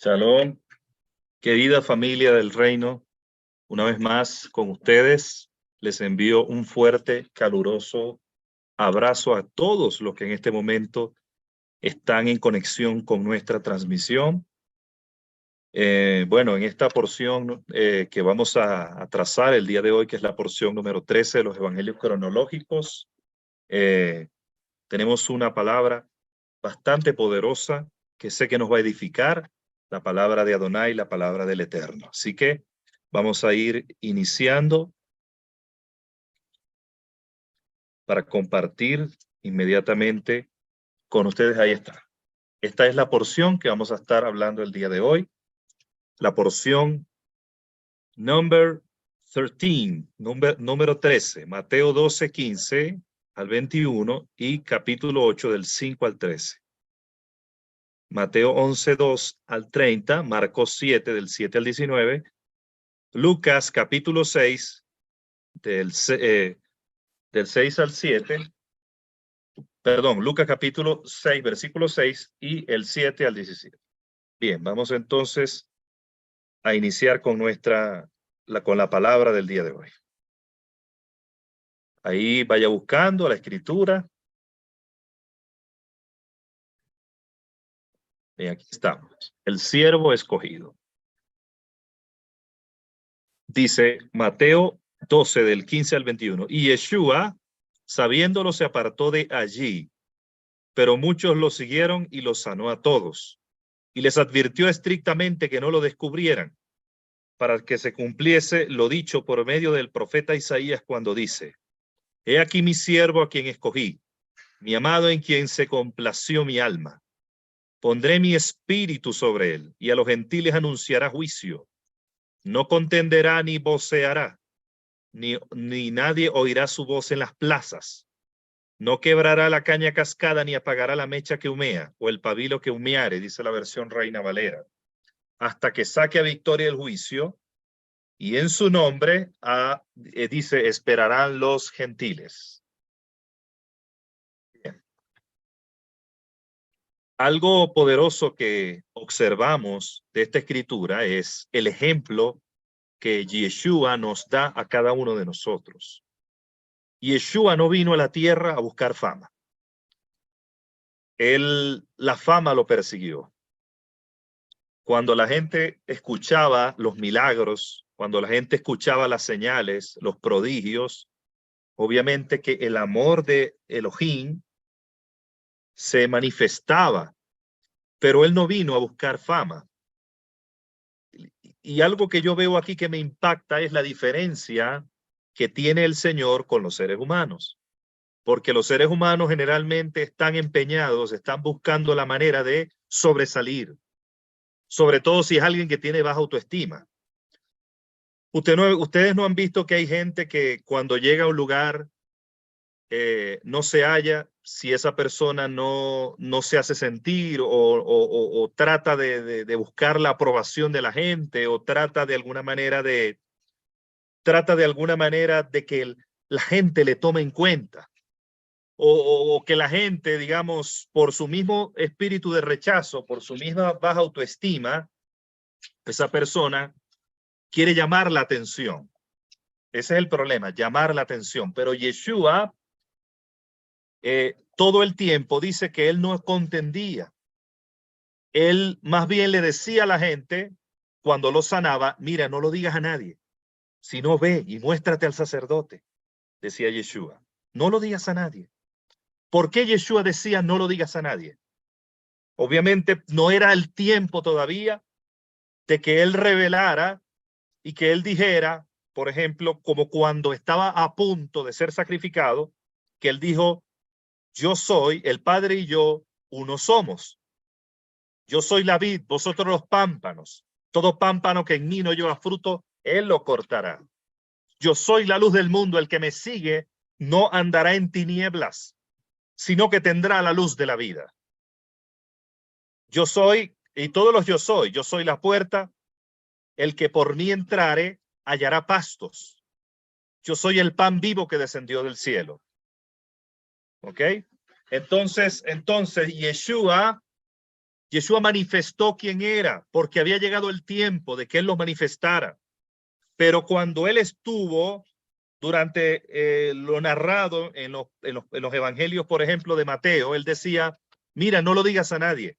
Shalom, querida familia del reino, una vez más con ustedes les envío un fuerte, caluroso abrazo a todos los que en este momento están en conexión con nuestra transmisión. Bueno, en esta porción que vamos a trazar el día de hoy, que es la porción número 13 de los evangelios cronológicos, tenemos una palabra bastante poderosa que sé que nos va a edificar, la palabra de Adonai, la palabra del Eterno. Así que vamos a ir iniciando para compartir inmediatamente con ustedes. Ahí está. Esta es la porción que vamos a estar hablando el día de hoy. La porción number 13, número 13, Mateo 12, 15 al 21 y capítulo 8 del 5 al 13. Mateo 11, 2 al 30, Marcos 7 del 7 al 19, Lucas capítulo 6 del 6 al 7, perdón, Lucas capítulo 6, versículo 6 y el 7 al 17. Bien, vamos entonces a iniciar con con la palabra del día de hoy. Ahí vaya buscando la escritura. Bien, aquí estamos. El siervo escogido. Dice Mateo 12 del 15 al 21. Y Yeshua, sabiéndolo, se apartó de allí, pero muchos lo siguieron y los sanó a todos. Y les advirtió estrictamente que no lo descubrieran, para que se cumpliese lo dicho por medio del profeta Isaías cuando dice: He aquí mi siervo a quien escogí, mi amado en quien se complació mi alma. Pondré mi espíritu sobre él, y a los gentiles anunciará juicio. No contenderá ni voceará, ni nadie oirá su voz en las plazas. No quebrará la caña cascada, ni apagará la mecha que humea, o el pabilo que humeare, dice la versión Reina Valera, hasta que saque a victoria el juicio, y en su nombre, dice, esperarán los gentiles. Bien. Algo poderoso que observamos de esta escritura es el ejemplo que Yeshua nos da a cada uno de nosotros. Yeshua no vino a la tierra a buscar fama. La fama lo persiguió. Cuando la gente escuchaba los milagros, cuando la gente escuchaba las señales, los prodigios, obviamente que el amor de Elohim se manifestaba, pero él no vino a buscar fama. Y algo que yo veo aquí que me impacta es la diferencia que tiene el Señor con los seres humanos. Porque los seres humanos generalmente están empeñados, están buscando la manera de sobresalir, sobre todo si es alguien que tiene baja autoestima. Ustedes no han visto que hay gente que cuando llega a un lugar no se halla si esa persona no se hace sentir o trata de buscar la aprobación de la gente o trata de alguna manera de que la gente le tome en cuenta. O que la gente, digamos, por su mismo espíritu de rechazo, por su misma baja autoestima, esa persona quiere llamar la atención. Ese es el problema, llamar la atención. Pero Yeshua todo el tiempo dice que él no contendía. Él más bien le decía a la gente cuando lo sanaba: mira, no lo digas a nadie, sino ve y muéstrate al sacerdote, decía Yeshua. No lo digas a nadie. ¿Por qué Yeshua decía no lo digas a nadie? Obviamente no era el tiempo todavía de que él revelara y que él dijera, por ejemplo, como cuando estaba a punto de ser sacrificado, que él dijo: yo soy, el Padre y yo, uno somos. Yo soy la vid, vosotros los pámpanos. Todo pámpano que en mí no lleva fruto, él lo cortará. Yo soy la luz del mundo, el que me sigue no andará en tinieblas, sino que tendrá la luz de la vida. Yo soy, y todos los yo soy la puerta, el que por mí entrare hallará pastos. Yo soy el pan vivo que descendió del cielo. ¿Ok? Entonces, Yeshua Yeshua manifestó quién era, porque había llegado el tiempo de que él lo manifestara. Pero cuando él estuvo durante lo narrado en los evangelios, por ejemplo, de Mateo, él decía, mira, no lo digas a nadie.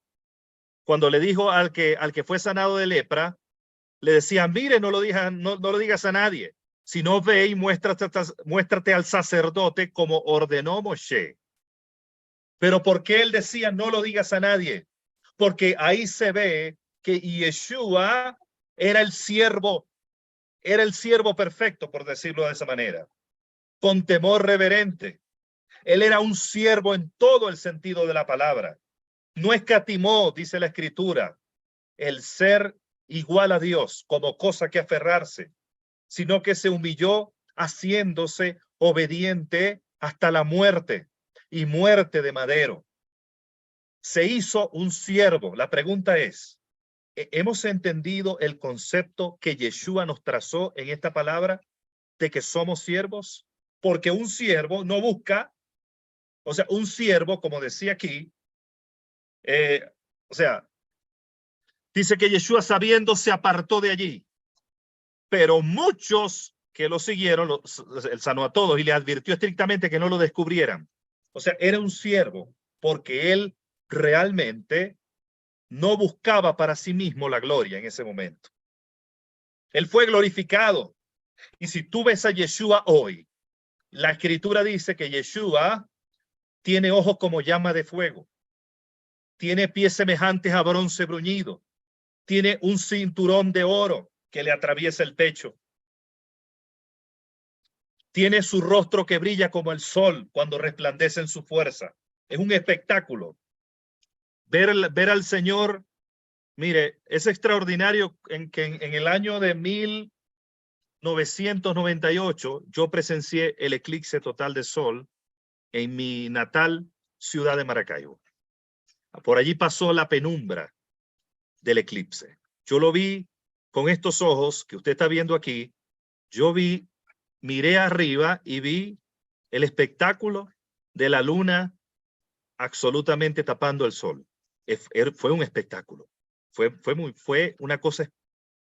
Cuando le dijo al que fue sanado de lepra, le decía, mire, no lo digas a nadie, sino ve y muéstrate al sacerdote como ordenó Moshe. Pero ¿por qué él decía, no lo digas a nadie? Porque ahí se ve que Yeshua era el siervo perfecto, por decirlo de esa manera, con temor reverente. Él era un siervo en todo el sentido de la palabra. No escatimó, dice la Escritura, el ser igual a Dios como cosa que aferrarse, sino que se humilló haciéndose obediente hasta la muerte y muerte de madero. Se hizo un siervo. La pregunta es, ¿hemos entendido el concepto que Yeshua nos trazó en esta palabra de que somos siervos? Porque un siervo no busca, o sea, un siervo, como decía aquí, o sea, dice que Yeshua sabiendo se apartó de allí, pero muchos que lo siguieron, él sanó a todos y le advirtió estrictamente que no lo descubrieran. O sea, era un siervo porque él realmente no buscaba para sí mismo la gloria en ese momento. Él fue glorificado. Y si tú ves a Yeshua hoy, la Escritura dice que Yeshua tiene ojos como llama de fuego, tiene pies semejantes a bronce bruñido, tiene un cinturón de oro que le atraviesa el pecho, tiene su rostro que brilla como el sol cuando resplandece en su fuerza. Es un espectáculo. Ver al Señor, mire, es extraordinario en el año de 1998 yo presencié el eclipse total de sol en mi natal ciudad de Maracaibo. Por allí pasó la penumbra del eclipse. Yo lo vi con estos ojos que usted está viendo aquí. Yo miré arriba y vi el espectáculo de la luna absolutamente tapando el sol. Fue un espectáculo. Fue una cosa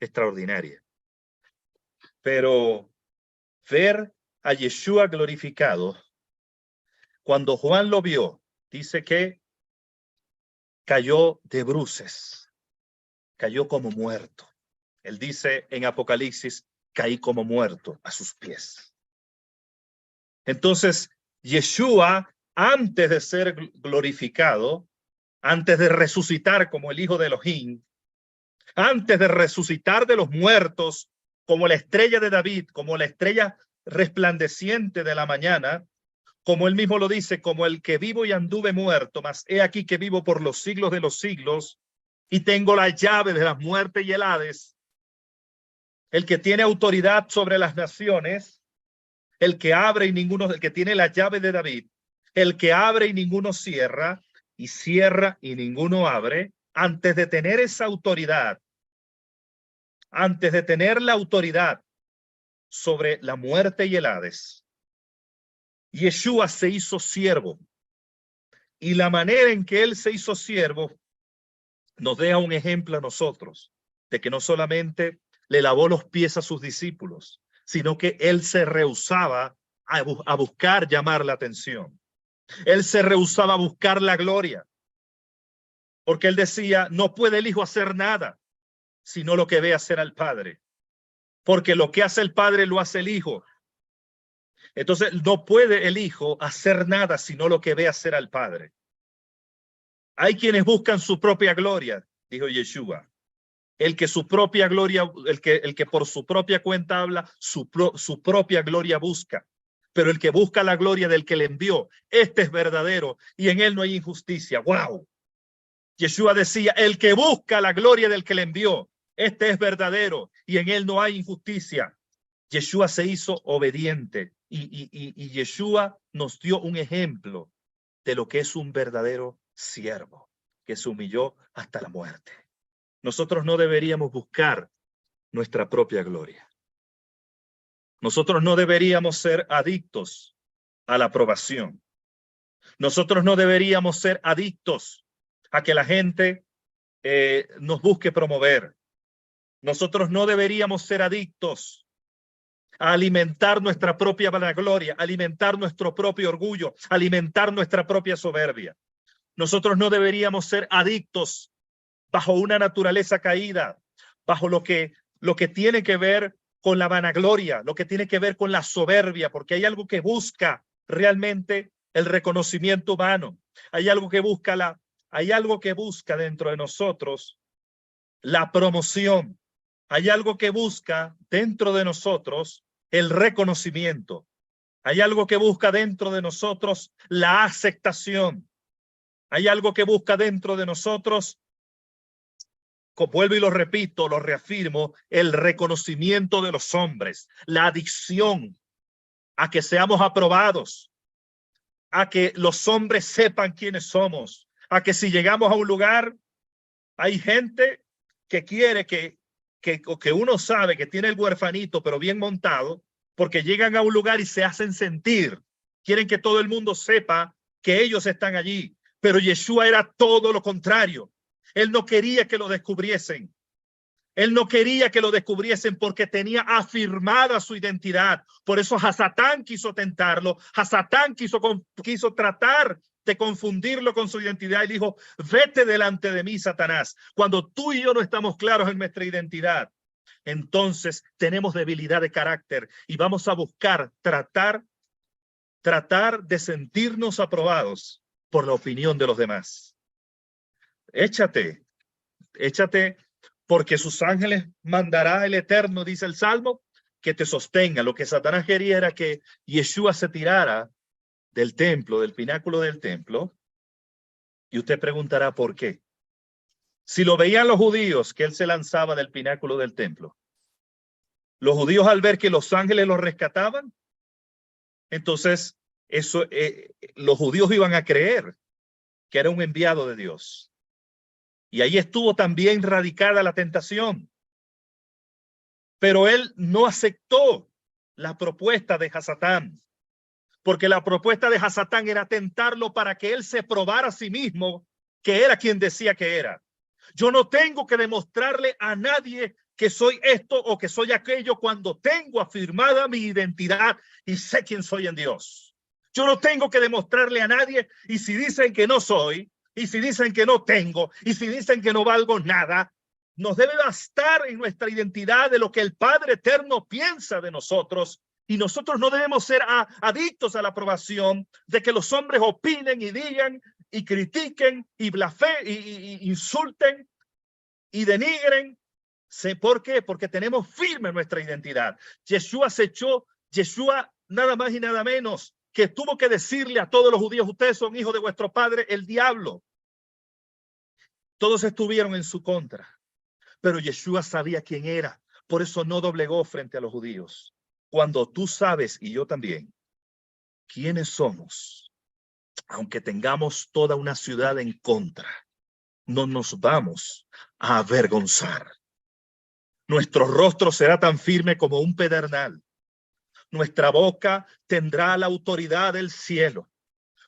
extraordinaria. Pero ver a Yeshua glorificado, cuando Juan lo vio, dice que cayó de bruces, cayó como muerto. Él dice en Apocalipsis, caí como muerto a sus pies. Entonces, Yeshua, antes de ser glorificado, antes de resucitar como el Hijo de Elohim, antes de resucitar de los muertos, como la estrella de David, como la estrella resplandeciente de la mañana, como él mismo lo dice, como el que vivo y anduve muerto, mas he aquí que vivo por los siglos de los siglos, y tengo la llave de las muertes y el Hades, el que tiene autoridad sobre las naciones, el que abre y ninguno, el que tiene la llave de David, el que abre y ninguno cierra, y cierra y ninguno abre. Antes de tener esa autoridad, antes de tener la autoridad sobre la muerte y el Hades, Yeshua se hizo siervo. Y la manera en que él se hizo siervo nos deja un ejemplo a nosotros de que no solamente le lavó los pies a sus discípulos, sino que él se rehusaba a buscar llamar la atención. Él se rehusaba a buscar la gloria, porque él decía, no puede el Hijo hacer nada, sino lo que ve hacer al Padre, porque lo que hace el Padre lo hace el Hijo. Entonces no puede el Hijo hacer nada, sino lo que ve hacer al Padre. Hay quienes buscan su propia gloria, dijo Yeshua. El que su propia gloria, el que por su propia cuenta habla, su propia gloria busca. Pero el que busca la gloria del que le envió, este es verdadero y en él no hay injusticia. ¡Wow! Yeshua decía, el que busca la gloria del que le envió, este es verdadero y en él no hay injusticia. Yeshua se hizo obediente y Yeshua nos dio un ejemplo de lo que es un verdadero siervo, que se humilló hasta la muerte. Nosotros no deberíamos buscar nuestra propia gloria. Nosotros no deberíamos ser adictos a la aprobación. Nosotros no deberíamos ser adictos a que la gente nos busque promover. Nosotros no deberíamos ser adictos a alimentar nuestra propia vanagloria, alimentar nuestro propio orgullo, alimentar nuestra propia soberbia. Nosotros no deberíamos ser adictos bajo una naturaleza caída, bajo lo que tiene que ver con la vanagloria, lo que tiene que ver con la soberbia, porque hay algo que busca realmente el reconocimiento humano. Hay algo que busca dentro de nosotros la promoción. Hay algo que busca dentro de nosotros el reconocimiento. Hay algo que busca dentro de nosotros la aceptación. Hay algo que busca dentro de nosotros, vuelvo y lo repito, lo reafirmo, el reconocimiento de los hombres, la adicción a que seamos aprobados, a que los hombres sepan quiénes somos, a que si llegamos a un lugar, hay gente que quiere que uno sabe que tiene el huerfanito, pero bien montado, porque llegan a un lugar y se hacen sentir. Quieren que todo el mundo sepa que ellos están allí. Pero Yeshua era todo lo contrario. Él no quería que lo descubriesen. Él no quería que lo descubriesen porque tenía afirmada su identidad. Por eso Hasatán quiso tentarlo. Hasatán quiso tratar de confundirlo con su identidad y dijo, vete delante de mí, Satanás. Cuando tú y yo no estamos claros en nuestra identidad, entonces tenemos debilidad de carácter y vamos a buscar tratar de sentirnos aprobados por la opinión de los demás. Échate, porque sus ángeles mandará el Eterno, dice el Salmo, que te sostenga. Lo que Satanás quería era que Yeshua se tirara del templo, del pináculo del templo, y usted preguntará por qué. Si lo veían los judíos, que él se lanzaba del pináculo del templo, los judíos al ver que los ángeles los rescataban, entonces los judíos iban a creer que era un enviado de Dios. Y ahí estuvo también radicada la tentación. Pero él no aceptó la propuesta de Hasatán, porque la propuesta de Hasatán era tentarlo para que él se probara a sí mismo que era quien decía que era. Yo no tengo que demostrarle a nadie que soy esto o que soy aquello cuando tengo afirmada mi identidad y sé quién soy en Dios. Yo no tengo que demostrarle a nadie, y si dicen que no soy, y si dicen que no tengo, y si dicen que no valgo nada, nos debe bastar en nuestra identidad de lo que el Padre Eterno piensa de nosotros, y nosotros no debemos ser adictos a la aprobación de que los hombres opinen y digan y critiquen y y insulten y denigren. ¿Por qué? Porque tenemos firme nuestra identidad. Yeshua nada más y nada menos que tuvo que decirle a todos los judíos, ustedes son hijos de vuestro padre, el diablo. Todos estuvieron en su contra, pero Yeshua sabía quién era, por eso no doblegó frente a los judíos. Cuando tú sabes, y yo también, quiénes somos, aunque tengamos toda una ciudad en contra, no nos vamos a avergonzar. Nuestro rostro será tan firme como un pedernal. Nuestra boca tendrá la autoridad del cielo.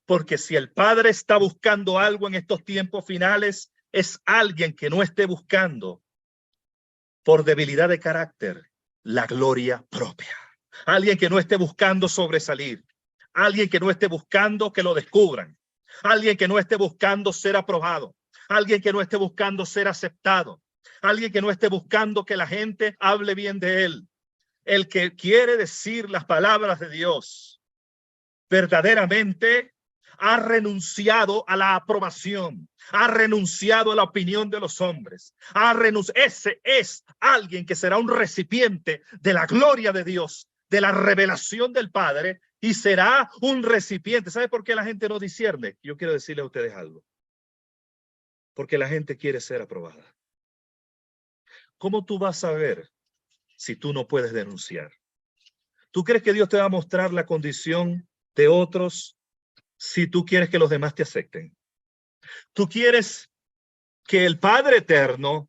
Porque si el Padre está buscando algo en estos tiempos finales, es alguien que no esté buscando por debilidad de carácter la gloria propia. Alguien que no esté buscando sobresalir. Alguien que no esté buscando que lo descubran. Alguien que no esté buscando ser aprobado. Alguien que no esté buscando ser aceptado. Alguien que no esté buscando que la gente hable bien de él. El que quiere decir las palabras de Dios verdaderamente ha renunciado a la aprobación, ha renunciado a la opinión de los hombres, ese es alguien que será un recipiente de la gloria de Dios, de la revelación del Padre, y será un recipiente. ¿Sabe por qué la gente no discierne? Yo quiero decirle a ustedes algo. Porque la gente quiere ser aprobada. ¿Cómo tú vas a ver si tú no puedes denunciar? ¿Tú crees que Dios te va a mostrar la condición de otros si tú quieres que los demás te acepten? ¿Tú quieres que el Padre Eterno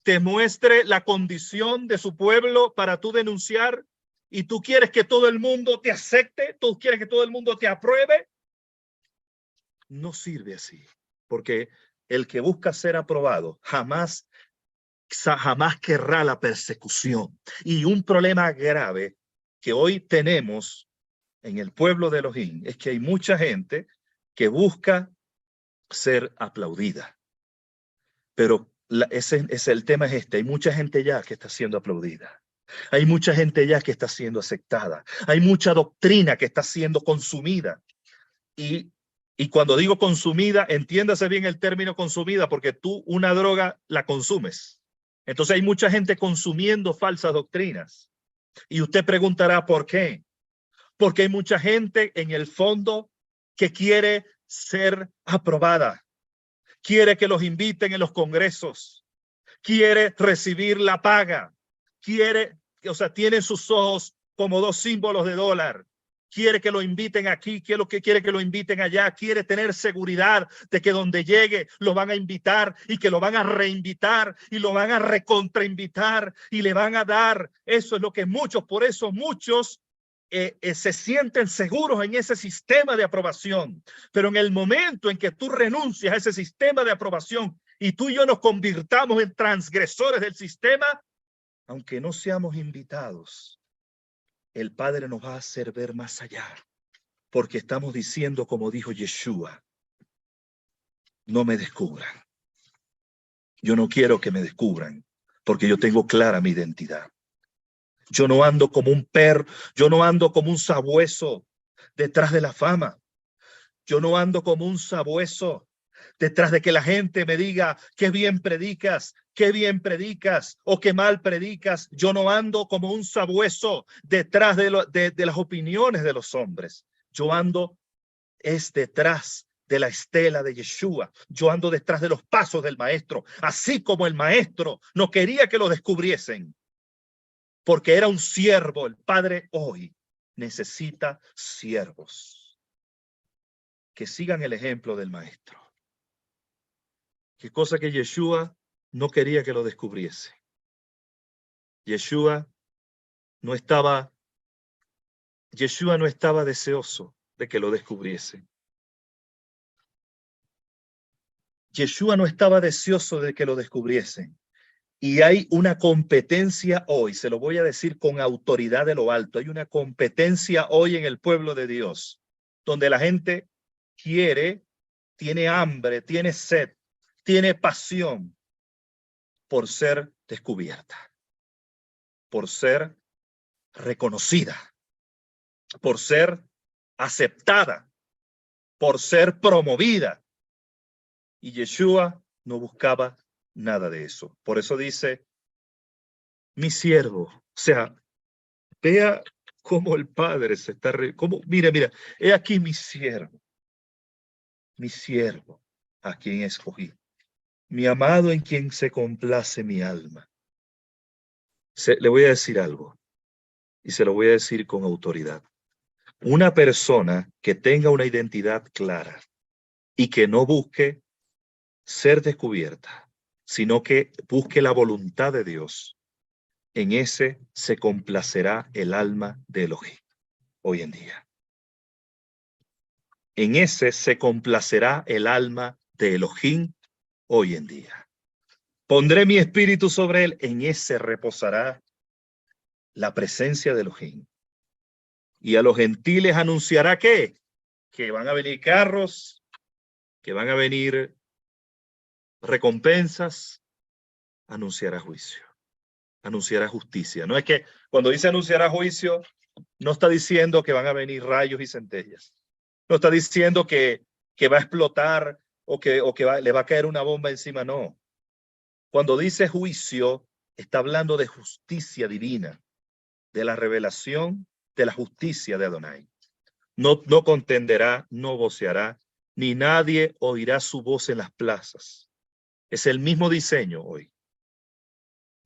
te muestre la condición de su pueblo para tú denunciar? ¿Y tú quieres que todo el mundo te acepte? ¿Tú quieres que todo el mundo te apruebe? No sirve así, porque el que busca ser aprobado jamás querrá la persecución. Y un problema grave que hoy tenemos en el pueblo de Elohim es que hay mucha gente que busca ser aplaudida. Pero el tema es este. Hay mucha gente ya que está siendo aplaudida. Hay mucha gente ya que está siendo aceptada. Hay mucha doctrina que está siendo consumida. Y cuando digo consumida, entiéndase bien el término consumida, porque tú una droga la consumes. Entonces hay mucha gente consumiendo falsas doctrinas. Y usted preguntará por qué. Porque hay mucha gente en el fondo que quiere ser aprobada. Quiere que los inviten en los congresos. Quiere recibir la paga. Tiene sus ojos como dos símbolos de dólar. Quiere que lo inviten aquí, quiere que lo inviten allá, quiere tener seguridad de que donde llegue lo van a invitar y que lo van a reinvitar y lo van a recontrainvitar y le van a dar. Eso es lo que por eso muchos se sienten seguros en ese sistema de aprobación. Pero en el momento en que tú renuncias a ese sistema de aprobación y tú y yo nos convirtamos en transgresores del sistema, aunque no seamos invitados, el Padre nos va a hacer ver más allá, porque estamos diciendo, como dijo Yeshua, no me descubran. Yo no quiero que me descubran, porque yo tengo clara mi identidad. Yo no ando como un perro, yo no ando como un sabueso detrás de la fama. Yo no ando como un sabueso detrás de que la gente me diga qué bien predicas o qué mal predicas. Yo no ando como un sabueso detrás de las opiniones de los hombres. Yo ando detrás de la estela de Yeshua. Yo ando detrás de los pasos del maestro, así como el maestro no quería que lo descubriesen, porque era un siervo. El Padre hoy necesita siervos que sigan el ejemplo del maestro. Qué cosa que Yeshua no quería que lo descubriese. Yeshua no estaba deseoso de que lo descubriese. Yeshua no estaba deseoso de que lo descubriesen. Y hay una competencia hoy, se lo voy a decir con autoridad de lo alto, hay una competencia hoy en el pueblo de Dios, donde la gente tiene hambre, tiene sed, tiene pasión por ser descubierta, por ser reconocida, por ser aceptada, por ser promovida. Y Yeshua no buscaba nada de eso. Por eso dice, mi siervo. O sea, vea cómo el Padre se está... Mira, he aquí mi siervo, a quien escogí, mi amado en quien se complace mi alma. Le voy a decir algo, y se lo voy a decir con autoridad. Una persona que tenga una identidad clara y que no busque ser descubierta, sino que busque la voluntad de Dios, en ese se complacerá el alma de Elohim hoy en día. En ese se complacerá el alma de Elohim hoy en día. Pondré mi espíritu sobre él, en ese reposará la presencia de Elohim. Y a los gentiles anunciará que van a venir carros, que van a venir recompensas, anunciará juicio, anunciará justicia. No es que cuando dice anunciará juicio, no está diciendo que van a venir rayos y centellas. No está diciendo que va a explotar o que le va a caer una bomba encima, no. Cuando dice juicio, está hablando de justicia divina, de la revelación de la justicia de Adonai. No contenderá, no voceará, ni nadie oirá su voz en las plazas. Es el mismo diseño hoy.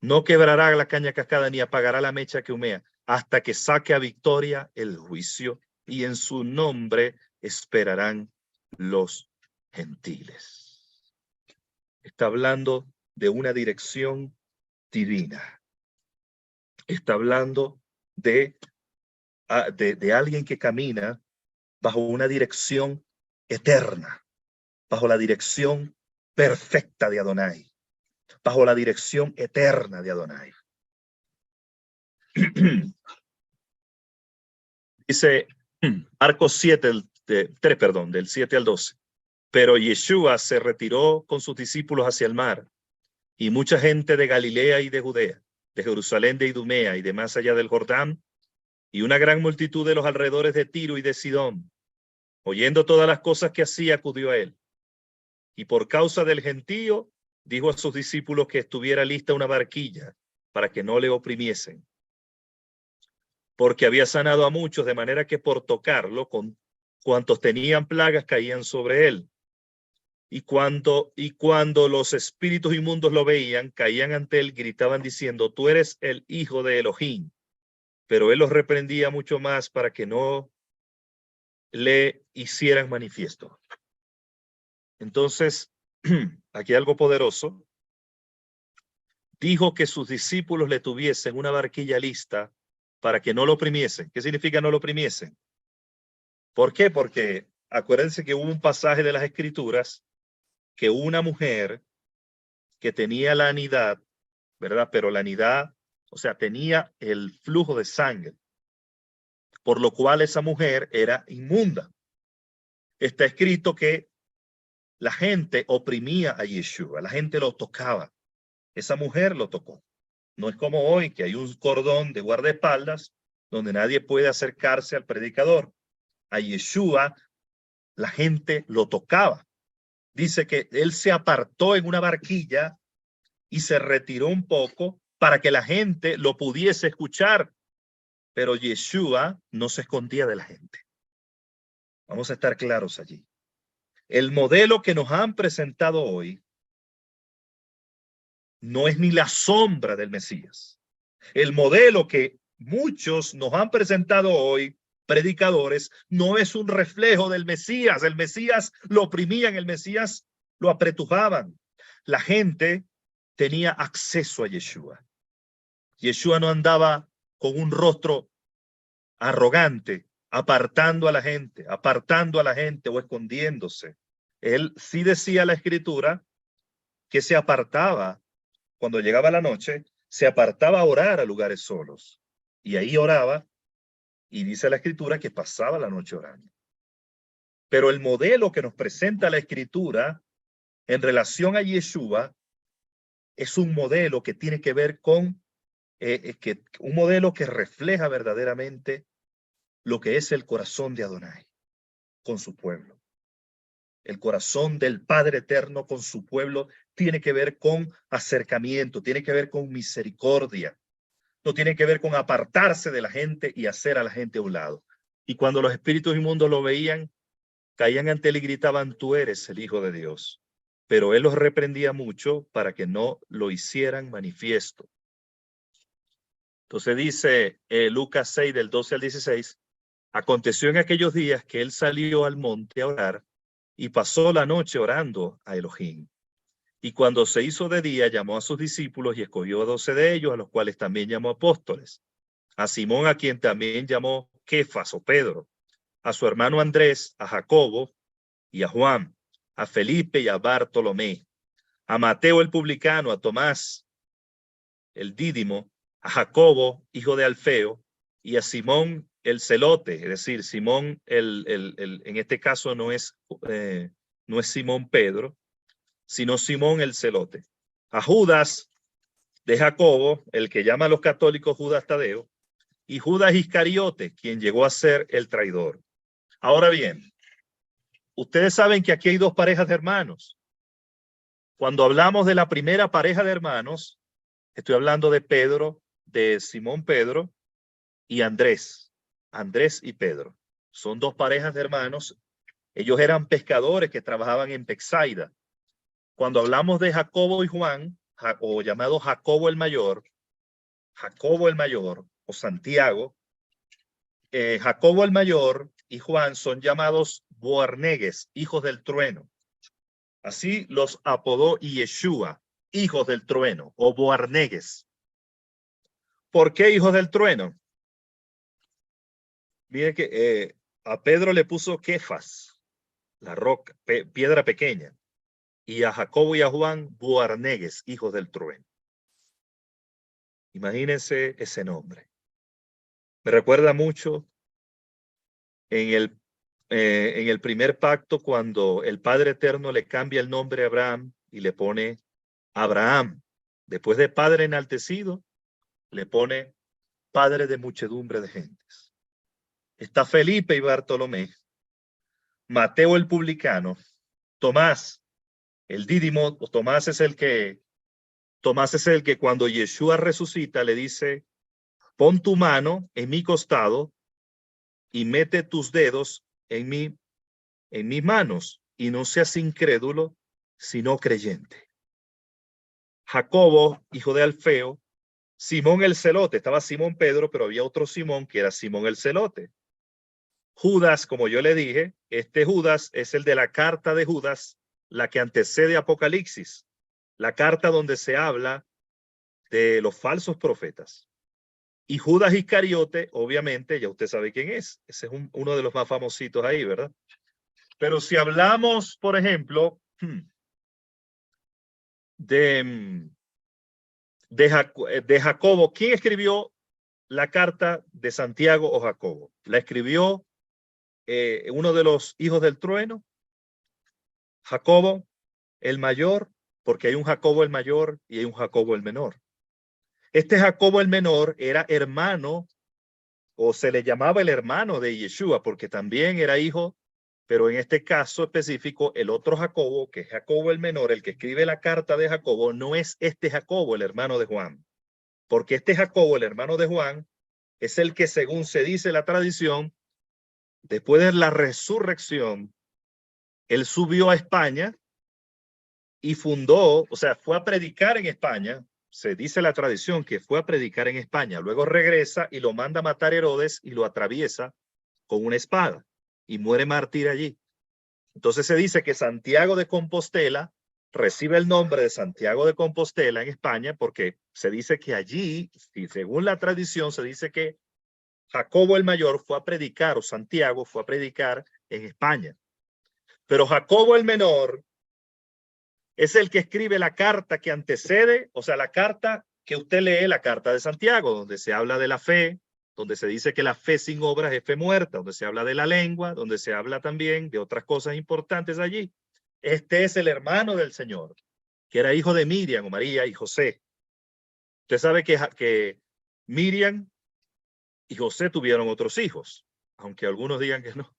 No quebrará la caña cascada ni apagará la mecha que humea hasta que saque a victoria el juicio, y en su nombre esperarán los gentiles. Está hablando de una dirección divina. Está hablando de alguien que camina bajo una dirección eterna, bajo la dirección perfecta de Adonai, bajo la dirección eterna de Adonai. Dice Marcos 7, 3, perdón, del 7 al 12. Pero Yeshua se retiró con sus discípulos hacia el mar, y mucha gente de Galilea y de Judea, de Jerusalén, de Idumea y de más allá del Jordán, y una gran multitud de los alrededores de Tiro y de Sidón, oyendo todas las cosas que hacía, acudió a él. Y por causa del gentío, dijo a sus discípulos que estuviera lista una barquilla para que no le oprimiesen, porque había sanado a muchos, de manera que por tocarlo, con cuantos tenían plagas caían sobre él. Y cuando los espíritus inmundos lo veían, caían ante él, gritaban diciendo: tú eres el hijo de Elohim. Pero él los reprendía mucho más para que no le hicieran manifiesto. Entonces, aquí algo poderoso. Dijo que sus discípulos le tuviesen una barquilla lista para que no lo oprimiesen. ¿Qué significa no lo oprimiesen? ¿Por qué? Porque acuérdense que hubo un pasaje de las Escrituras que una mujer que tenía la anidad, ¿verdad? Pero la anidad, o sea, tenía el flujo de sangre, por lo cual esa mujer era inmunda. Está escrito que la gente oprimía a Yeshua, la gente lo tocaba. Esa mujer lo tocó. No es como hoy, que hay un cordón de guardaespaldas donde nadie puede acercarse al predicador. A Yeshua la gente lo tocaba. Dice que él se apartó en una barquilla y se retiró un poco para que la gente lo pudiese escuchar. Pero Yeshua no se escondía de la gente. Vamos a estar claros allí. El modelo que nos han presentado hoy no es ni la sombra del Mesías. El modelo que muchos nos han presentado hoy, predicadores, no es un reflejo del Mesías. El Mesías lo oprimían, el Mesías lo apretujaban. La gente tenía acceso a Yeshua. Yeshua no andaba con un rostro arrogante, apartando a la gente o escondiéndose. Él sí decía la Escritura que se apartaba cuando llegaba la noche, se apartaba a orar a lugares solos. Y ahí oraba, y dice la Escritura que pasaba la noche orando. Pero el modelo que nos presenta la Escritura en relación a Yeshua es un modelo que tiene que ver con, un modelo que refleja verdaderamente lo que es el corazón de Adonai con su pueblo. El corazón del Padre Eterno con su pueblo tiene que ver con acercamiento, tiene que ver con misericordia. No tiene que ver con apartarse de la gente y hacer a la gente a un lado. Y cuando los espíritus inmundos lo veían, caían ante él y gritaban: tú eres el Hijo de Dios. Pero él los reprendía mucho para que no lo hicieran manifiesto. Entonces dice Lucas 6, del 12 al 16, aconteció en aquellos días que él salió al monte a orar y pasó la noche orando a Elohim. Y cuando se hizo de día, llamó a sus discípulos y escogió a 12 de ellos, a los cuales también llamó apóstoles. A Simón, a quien también llamó Kefas o Pedro, a su hermano Andrés, a Jacobo y a Juan, a Felipe y a Bartolomé, a Mateo el publicano, a Tomás el Dídimo, a Jacobo, hijo de Alfeo, y a Simón el celote, es decir, Simón, en este caso no es Simón Pedro, sino Simón el celote, a Judas de Jacobo, el que llama a los católicos Judas Tadeo, y Judas Iscariote, quien llegó a ser el traidor. Ahora bien, ustedes saben que aquí hay dos parejas de hermanos. Cuando hablamos de la primera pareja de hermanos, estoy hablando de Pedro, de Simón Pedro y Andrés. Andrés y Pedro. Son dos parejas de hermanos. Ellos eran pescadores que trabajaban en Bethsaida. Cuando hablamos de Jacobo y Juan, o llamado Jacobo el Mayor o Santiago, Jacobo el Mayor y Juan son llamados Boanerges, hijos del trueno. Así los apodó Yeshua, hijos del trueno, o Boanerges. ¿Por qué hijos del trueno? Mire que a Pedro le puso Kefas, la roca, piedra pequeña. y a Jacobo y a Juan Boanerges, hijos del trueno. Imagínense ese nombre. Me recuerda mucho en el primer pacto cuando el Padre Eterno le cambia el nombre a Abraham y le pone Abraham. Después de Padre enaltecido, le pone Padre de muchedumbre de gentes. Está Felipe y Bartolomé, Mateo el publicano, Tomás, el Dídimo. Tomás es el que cuando Yeshua resucita le dice, pon tu mano en mi costado y mete tus dedos en mis manos y no seas incrédulo, sino creyente. Jacobo, hijo de Alfeo, Simón el celote, estaba Simón Pedro, pero había otro Simón que era Simón el celote. Judas, como yo le dije, este Judas es el de la carta de Judas, la que antecede Apocalipsis, la carta donde se habla de los falsos profetas. Y Judas Iscariote, obviamente, ya usted sabe quién es. Ese es uno de los más famositos ahí, ¿verdad? Pero si hablamos, por ejemplo, de Jacobo, ¿quién escribió la carta de Santiago o Jacobo? La escribió uno de los hijos del trueno, Jacobo el mayor, porque hay un Jacobo el mayor y hay un Jacobo el menor. Este Jacobo el menor era hermano, o se le llamaba el hermano de Yeshua, porque también era hijo, pero en este caso específico, el otro Jacobo, que es Jacobo el menor, el que escribe la carta de Jacobo, no es este Jacobo, el hermano de Juan, porque este Jacobo, el hermano de Juan, es el que, según se dice la tradición, después de la resurrección, él subió a España y fundó, o sea, fue a predicar en España. Se dice la tradición que fue a predicar en España, luego regresa y lo manda a matar Herodes y lo atraviesa con una espada y muere mártir allí. Entonces se dice que Santiago de Compostela recibe el nombre de Santiago de Compostela en España porque se dice que allí, y según la tradición, se dice que Jacobo el mayor fue a predicar, o Santiago fue a predicar en España. Pero Jacobo el menor es el que escribe la carta que antecede, o sea, la carta que usted lee, la carta de Santiago, donde se habla de la fe, donde se dice que la fe sin obras es fe muerta, donde se habla de la lengua, donde se habla también de otras cosas importantes allí. Este es el hermano del Señor, que era hijo de Miriam o María y José. Usted sabe que Miriam y José tuvieron otros hijos, aunque algunos digan que no.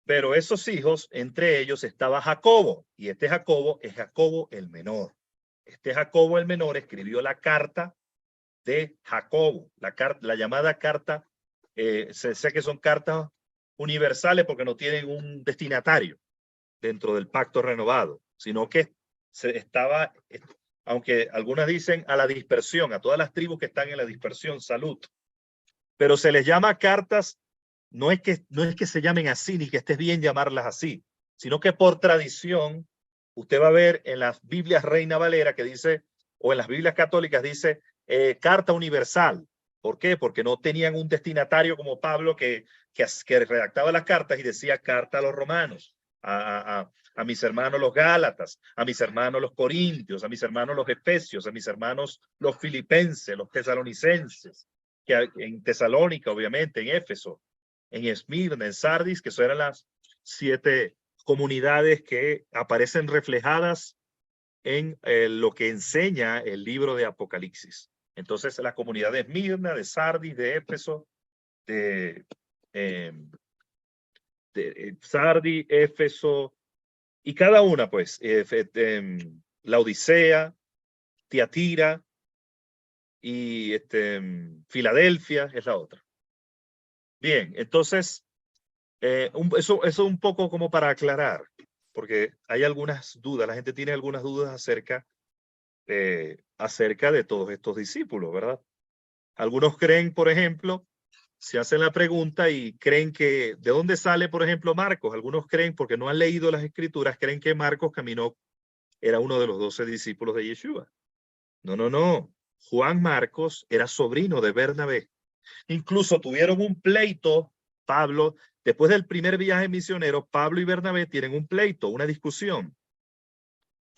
Pero esos hijos, entre ellos estaba Jacobo, y este Jacobo es Jacobo el menor. Este Jacobo el menor escribió la carta de Jacobo, la llamada carta, sé que son cartas universales porque no tienen un destinatario dentro del pacto renovado, sino que estaba, aunque algunas dicen a la dispersión, a todas las tribus que están en la dispersión, salud, pero se les llama cartas. No es que se llamen así, ni que estés bien llamarlas así, sino que por tradición, usted va a ver en las Biblias Reina Valera que dice, o en las Biblias católicas dice, carta universal. ¿Por qué? Porque no tenían un destinatario como Pablo que redactaba las cartas y decía carta a los romanos, a mis hermanos los gálatas, a mis hermanos los corintios, a mis hermanos los efesios, a mis hermanos los filipenses, los tesalonicenses, que en Tesalónica, obviamente, en Éfeso, en Esmirna, en Sardis, que son eran las 7 comunidades que aparecen reflejadas en lo que enseña el libro de Apocalipsis. Entonces, la comunidad de Esmirna, de Sardis, de Éfeso, de Sardis, Éfeso, y cada una, pues, la Odisea, Tiatira y Filadelfia es la otra. Bien, entonces, eso es un poco como para aclarar, porque hay algunas dudas, la gente tiene algunas dudas acerca de todos estos discípulos, ¿verdad? Algunos creen, por ejemplo, se hacen la pregunta y creen que, ¿de dónde sale, por ejemplo, Marcos? Algunos creen, porque no han leído las escrituras, creen que Marcos era uno de los 12 discípulos de Yeshua. No, no, no. Juan Marcos era sobrino de Bernabé. Incluso tuvieron un pleito, Pablo, después del primer viaje misionero, Pablo y Bernabé tienen un pleito, una discusión,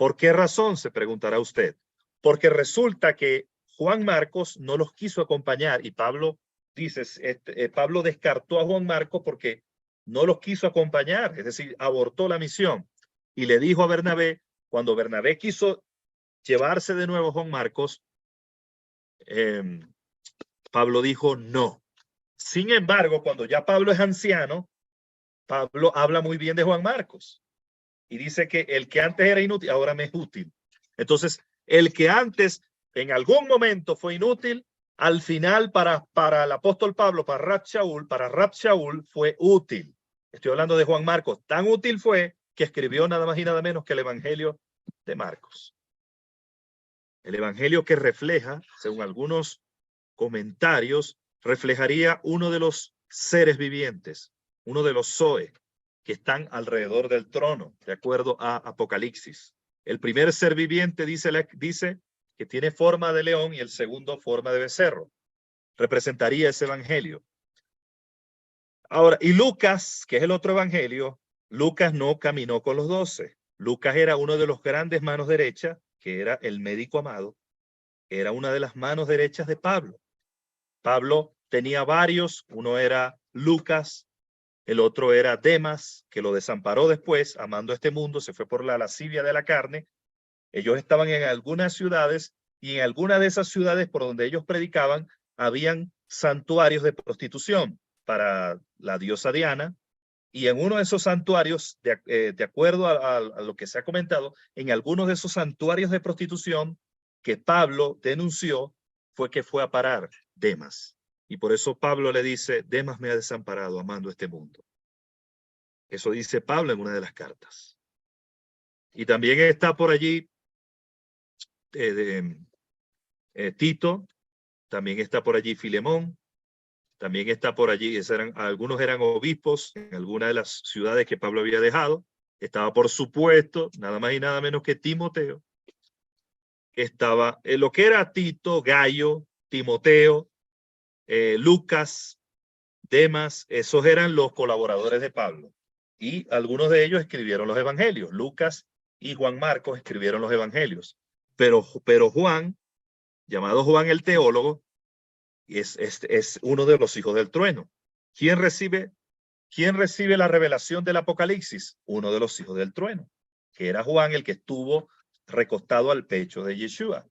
¿Por qué razón? Se preguntará usted. Porque resulta que Juan Marcos no los quiso acompañar y Pablo dice, Pablo descartó a Juan Marcos porque no los quiso acompañar, es decir, abortó la misión. Y le dijo a Bernabé, cuando Bernabé quiso llevarse de nuevo a Juan Marcos, Pablo dijo no. Sin embargo, cuando ya Pablo es anciano, Pablo habla muy bien de Juan Marcos y dice que el que antes era inútil, ahora me es útil. Entonces, el que antes en algún momento fue inútil, al final para el apóstol Pablo, para Rab Shaul fue útil. Estoy hablando de Juan Marcos. Tan útil fue que escribió nada más y nada menos que el Evangelio de Marcos. El Evangelio que refleja, según algunos comentarios, reflejaría uno de los seres vivientes, uno de los Zoe, que están alrededor del trono, de acuerdo a Apocalipsis. El primer ser viviente dice que tiene forma de león y el segundo forma de becerro. Representaría ese evangelio. Ahora, y Lucas, que es el otro evangelio, Lucas no caminó con los 12. Lucas era uno de los grandes manos derechas, que era el médico amado. Era una de las manos derechas de Pablo. Pablo tenía varios, uno era Lucas, el otro era Demas, que lo desamparó después, amando este mundo, se fue por la lascivia de la carne. Ellos estaban en algunas ciudades y en algunas de esas ciudades por donde ellos predicaban, habían santuarios de prostitución para la diosa Diana. Y en uno de esos santuarios, de acuerdo a lo que se ha comentado, en algunos de esos santuarios de prostitución que Pablo denunció, fue que fue a parar Demas. Y por eso Pablo le dice, Demas me ha desamparado amando este mundo. Eso dice Pablo en una de las cartas. Y también está por allí Tito, también está por allí Filemón, también está por allí, algunos eran obispos en alguna de las ciudades que Pablo había dejado. Estaba, por supuesto, nada más y nada menos que Timoteo. Estaba lo que era Tito, Gayo, Timoteo, Lucas, Demas, esos eran los colaboradores de Pablo. Y algunos de ellos escribieron los evangelios. Lucas y Juan Marcos escribieron los evangelios. Pero Juan, llamado Juan el teólogo, es uno de los hijos del trueno. ¿Quién recibe la revelación del Apocalipsis? Uno de los hijos del trueno, que era Juan, el que estuvo recostado al pecho de Yeshua.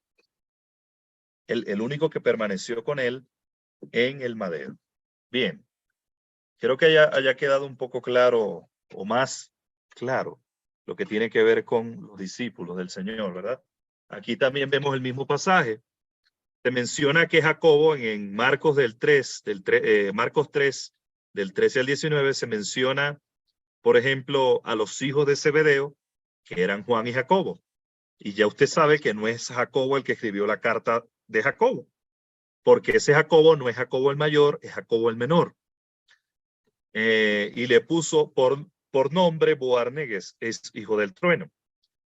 El único que permaneció con él en el madero. Bien, creo que haya quedado un poco claro o más claro lo que tiene que ver con los discípulos del Señor, ¿verdad? Aquí también vemos el mismo pasaje. Se menciona que Jacobo en Marcos Marcos 3, del 13 al 19, se menciona, por ejemplo, a los hijos de Zebedeo, que eran Juan y Jacobo. Y ya usted sabe que no es Jacobo el que escribió la carta de Jacobo, porque ese Jacobo no es Jacobo el mayor, es Jacobo el menor. Y le puso por nombre Boanerges, es hijo del trueno.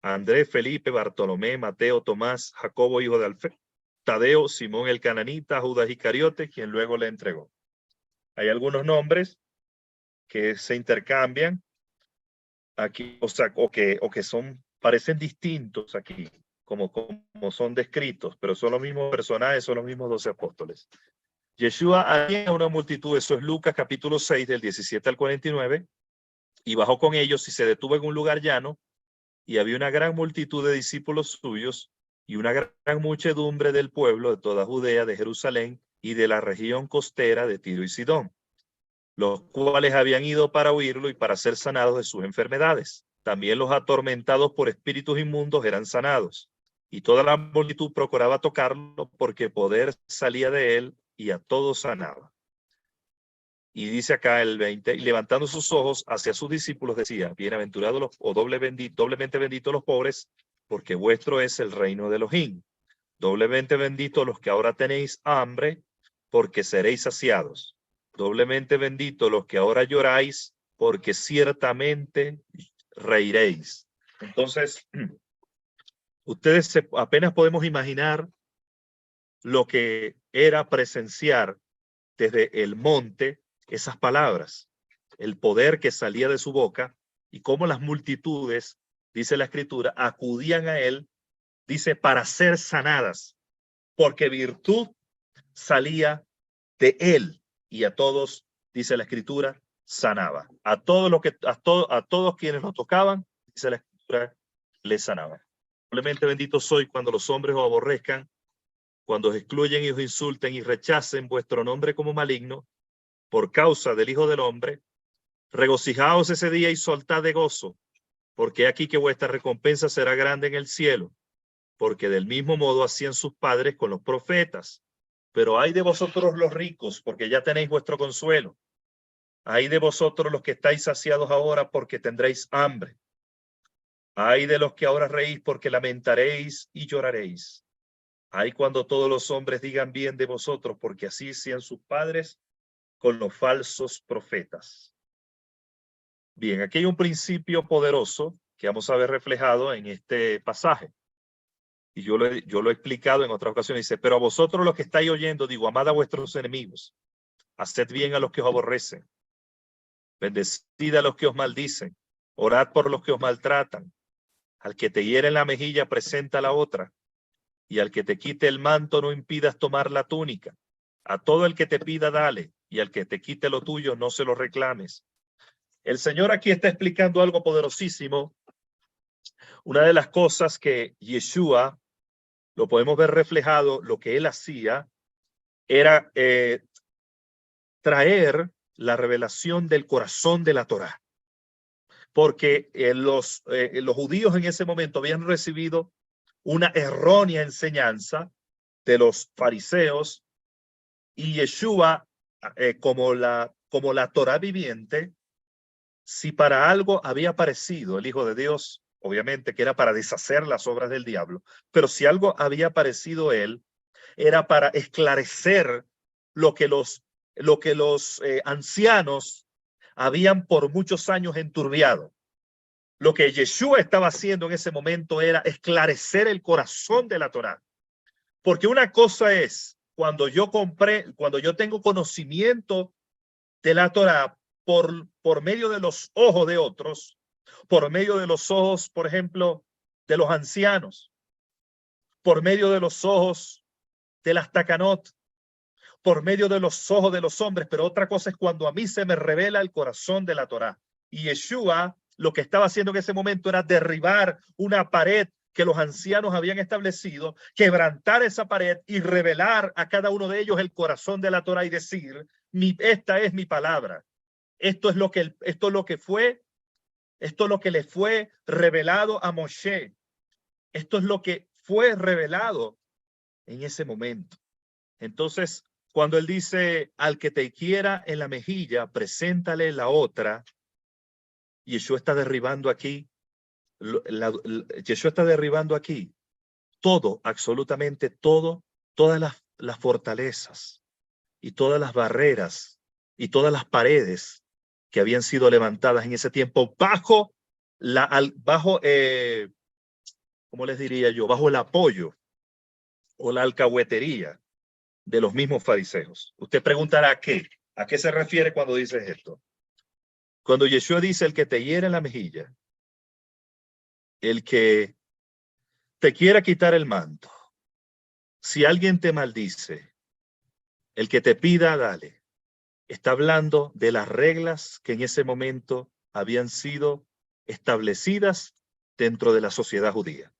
Andrés, Felipe, Bartolomé, Mateo, Tomás, Jacobo, hijo de Alfeo, Tadeo, Simón el cananita, Judas Iscariote, quien luego le entregó. Hay algunos nombres que se intercambian aquí, o que parecen distintos aquí, como son descritos, pero son los mismos personajes, son los mismos 12 apóstoles. Yeshua había una multitud, eso es Lucas capítulo 6, del 17 al 49, y bajó con ellos y se detuvo en un lugar llano, y había una gran multitud de discípulos suyos y una gran muchedumbre del pueblo de toda Judea, de Jerusalén y de la región costera de Tiro y Sidón, los cuales habían ido para oírlo y para ser sanados de sus enfermedades. También los atormentados por espíritus inmundos eran sanados, y toda la multitud procuraba tocarlo porque poder salía de él y a todos sanaba. Y dice acá el 20, y levantando sus ojos hacia sus discípulos decía, bienaventurados doblemente benditos los pobres, porque vuestro es el reino de Elohim. Doblemente benditos los que ahora tenéis hambre, porque seréis saciados. Doblemente benditos los que ahora lloráis, porque ciertamente reiréis. Entonces, ustedes apenas podemos imaginar lo que era presenciar desde el monte esas palabras, el poder que salía de su boca y cómo las multitudes dice la Escritura, acudían a él, dice, para ser sanadas, porque virtud salía de él, y a todos, dice la Escritura, sanaba. A todos quienes lo tocaban, dice la Escritura, les sanaba. Probablemente bendito soy cuando los hombres os aborrezcan, cuando os excluyen y os insulten y rechacen vuestro nombre como maligno, por causa del Hijo del Hombre. Regocijaos ese día y soltad de gozo, porque aquí que vuestra recompensa será grande en el cielo, porque del mismo modo hacían sus padres con los profetas. Pero ay de vosotros los ricos, porque ya tenéis vuestro consuelo. Ay de vosotros los que estáis saciados ahora, porque tendréis hambre. Ay de los que ahora reís, porque lamentaréis y lloraréis. Ay cuando todos los hombres digan bien de vosotros, porque así sean sus padres con los falsos profetas. Bien, aquí hay un principio poderoso que vamos a ver reflejado en este pasaje. Y yo lo he explicado en otras ocasiones. Dice, pero a vosotros los que estáis oyendo, digo, amad a vuestros enemigos, haced bien a los que os aborrecen, bendecid a los que os maldicen, orad por los que os maltratan. Al que te hiere en la mejilla, presenta la otra, y al que te quite el manto, no impidas tomar la túnica. A todo el que te pida, dale, y al que te quite lo tuyo, no se lo reclames. El Señor aquí está explicando algo poderosísimo. Una de las cosas que Yeshua, lo podemos ver reflejado, lo que él hacía era traer la revelación del corazón de la Torá. Porque los judíos en ese momento habían recibido una errónea enseñanza de los fariseos, y Yeshua, como la Torá viviente, si para algo había aparecido el Hijo de Dios, obviamente que era para deshacer las obras del diablo, pero si algo había aparecido él, era para esclarecer lo que los ancianos habían por muchos años enturbiado. Lo que Yeshua estaba haciendo en ese momento era esclarecer el corazón de la Torá. Porque una cosa es cuando yo tengo conocimiento de la Torá por medio de los ojos de otros, por medio de los ojos, por ejemplo, de los ancianos, por medio de los ojos de las takanot, por medio de los ojos de los hombres, pero otra cosa es cuando a mí se me revela el corazón de la Torá. Y Yeshua lo que estaba haciendo en ese momento era derribar una pared que los ancianos habían establecido, quebrantar esa pared y revelar a cada uno de ellos el corazón de la Torá y decir, esta es mi palabra. Esto es lo que le fue revelado a Moshe. Esto es lo que fue revelado en ese momento. Entonces, cuando él dice, al que te quiera en la mejilla, preséntale la otra, Yeshua está derribando aquí, Yeshua está derribando aquí todo, absolutamente todo, todas las fortalezas y todas las barreras y todas las paredes que habían sido levantadas en ese tiempo bajo ¿cómo les diría yo? Bajo el apoyo o la alcahuetería de los mismos fariseos. Usted preguntará ¿a qué se refiere cuando dice esto? Cuando Yeshua dice el que te hiere en la mejilla, el que te quiera quitar el manto, si alguien te maldice, el que te pida, dale. Está hablando de las reglas que en ese momento habían sido establecidas dentro de la sociedad judía.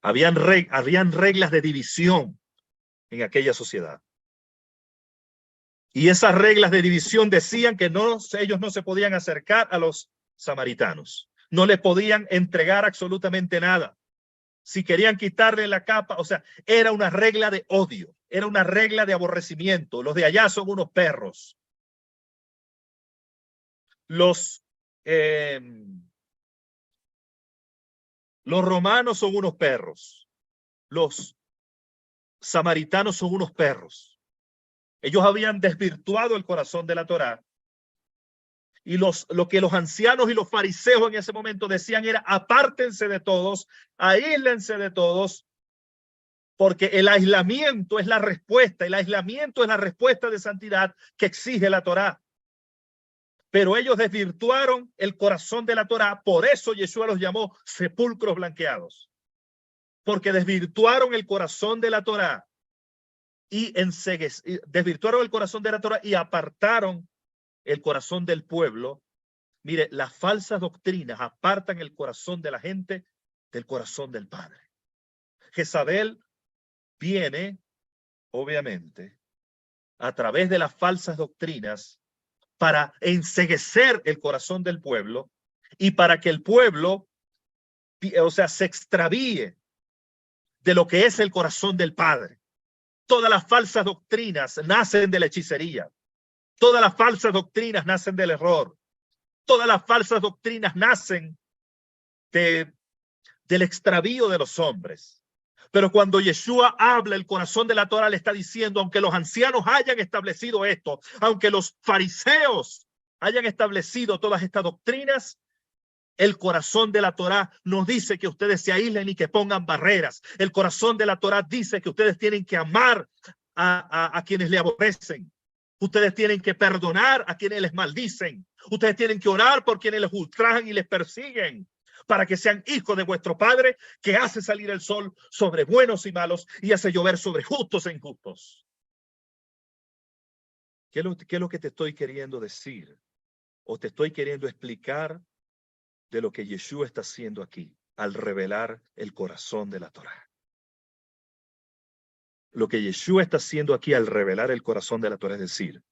Habían reglas de división en aquella sociedad. Y esas reglas de división decían que ellos no se podían acercar a los samaritanos. No le podían entregar absolutamente nada. Si querían quitarle la capa, o sea, era una regla de odio, era una regla de aborrecimiento. Los de allá son unos perros. Los romanos son unos perros. Los samaritanos son unos perros. Ellos habían desvirtuado el corazón de la Torá. Y lo que los ancianos y los fariseos en ese momento decían era apártense de todos, aíslense de todos, porque el aislamiento es la respuesta, el aislamiento es la respuesta de santidad que exige la Torá. Pero ellos desvirtuaron el corazón de la Torá. Por eso Yeshua los llamó sepulcros blanqueados. Porque desvirtuaron el corazón de la Torá y desvirtuaron el corazón de la Torá y apartaron el corazón del pueblo. Mire, las falsas doctrinas apartan el corazón de la gente del corazón del Padre. Jezabel viene, obviamente, a través de las falsas doctrinas para enceguecer el corazón del pueblo y para que el pueblo, o sea, se extravíe de lo que es el corazón del Padre. Todas las falsas doctrinas nacen de la hechicería. Todas las falsas doctrinas nacen del error. Todas las falsas doctrinas nacen del extravío de los hombres. Pero cuando Yeshua habla, el corazón de la Torá le está diciendo, aunque los ancianos hayan establecido esto, aunque los fariseos hayan establecido todas estas doctrinas, el corazón de la Torá nos dice que ustedes se aíslen y que pongan barreras. El corazón de la Torá dice que ustedes tienen que amar a quienes le aborrecen. Ustedes tienen que perdonar a quienes les maldicen. Ustedes tienen que orar por quienes les ultrajan y les persiguen, para que sean hijos de vuestro Padre, que hace salir el sol sobre buenos y malos y hace llover sobre justos e injustos. ¿Qué es lo que te estoy queriendo decir? O te estoy queriendo explicar de lo que Yeshua está haciendo aquí al revelar el corazón de la Torá. Lo que Yeshua está haciendo aquí al revelar el corazón de la Torá, es decir,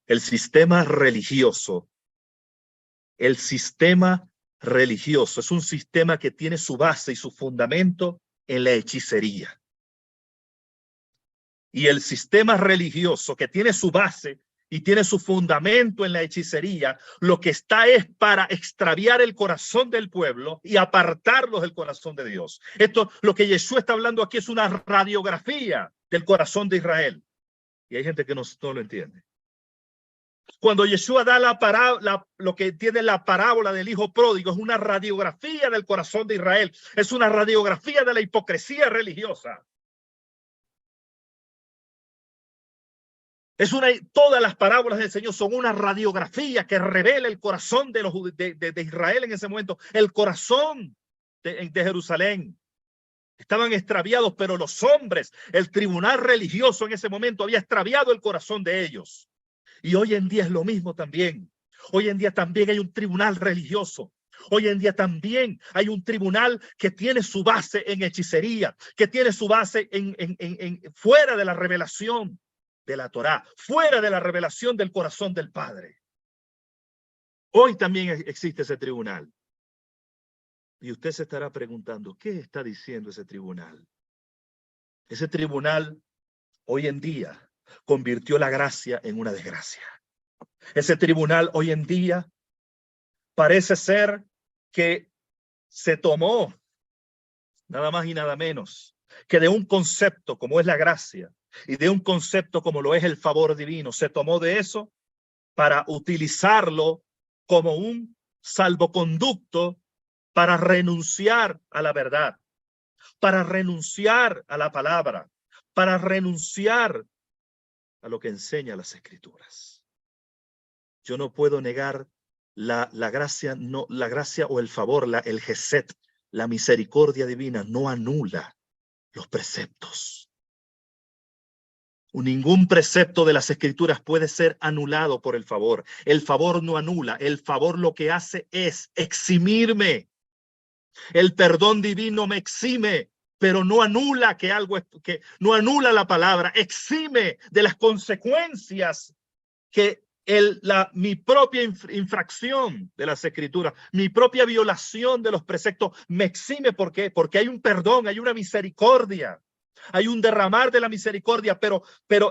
el sistema religioso es un sistema que tiene su base y su fundamento en la hechicería. Y el sistema religioso que tiene su base y tiene su fundamento en la hechicería, lo que está es para extraviar el corazón del pueblo y apartarlos del corazón de Dios. Esto, lo que Yeshua está hablando aquí, es una radiografía del corazón de Israel. Y hay gente que no lo entiende. Cuando Yeshua da lo que tiene la parábola del hijo pródigo, es una radiografía del corazón de Israel. Es una radiografía de la hipocresía religiosa. Todas las parábolas del Señor son una radiografía que revela el corazón de Israel en ese momento, el corazón de Jerusalén. Estaban extraviados, pero los hombres, el tribunal religioso en ese momento había extraviado el corazón de ellos. Y hoy en día es lo mismo también. Hoy en día también hay un tribunal religioso. Hoy en día también hay un tribunal que tiene su base en hechicería, que tiene su base fuera de la revelación de la Torá, fuera de la revelación del corazón del Padre. Hoy también existe ese tribunal. Y usted se estará preguntando, ¿qué está diciendo ese tribunal? Ese tribunal hoy en día convirtió la gracia en una desgracia. Ese tribunal hoy en día parece ser que se tomó nada más y nada menos que de un concepto como es la gracia y de un concepto como lo es el favor divino. Se tomó de eso para utilizarlo como un salvoconducto para renunciar a la verdad, para renunciar a la palabra, para renunciar a lo que enseña las Escrituras. Yo no puedo negar la gracia, no, la gracia o el favor, el geset, la misericordia divina no anula los preceptos. Ningún precepto de las Escrituras puede ser anulado por el favor. El favor no anula, el favor lo que hace es eximirme. El perdón divino me exime, pero no anula no anula la palabra, exime de las consecuencias que mi propia infracción de las Escrituras, mi propia violación de los preceptos me exime. ¿Por qué? Porque hay un perdón, hay una misericordia, hay un derramar de la misericordia, pero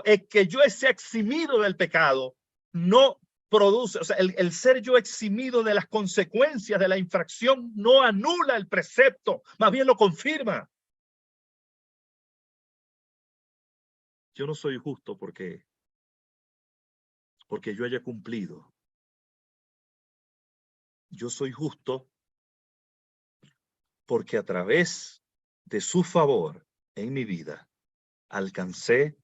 el que yo sea eximido del pecado no produce, o sea, el ser yo eximido de las consecuencias de la infracción no anula el precepto, más bien lo confirma. Yo no soy justo porque yo haya cumplido. Yo soy justo porque a través de su favor en mi vida alcancé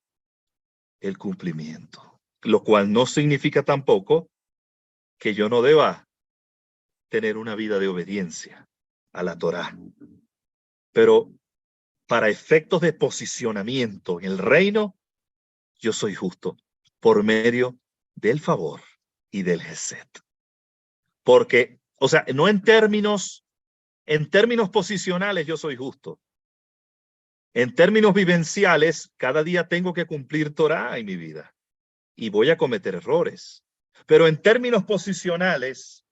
el cumplimiento, lo cual no significa tampoco que yo no deba tener una vida de obediencia a la Torá. Pero para efectos de posicionamiento en el reino, yo soy justo por medio del favor y del Gesed. Porque, o sea, no en términos posicionales yo soy justo. En términos vivenciales, cada día tengo que cumplir Torá en mi vida y voy a cometer errores. Pero en términos posicionales,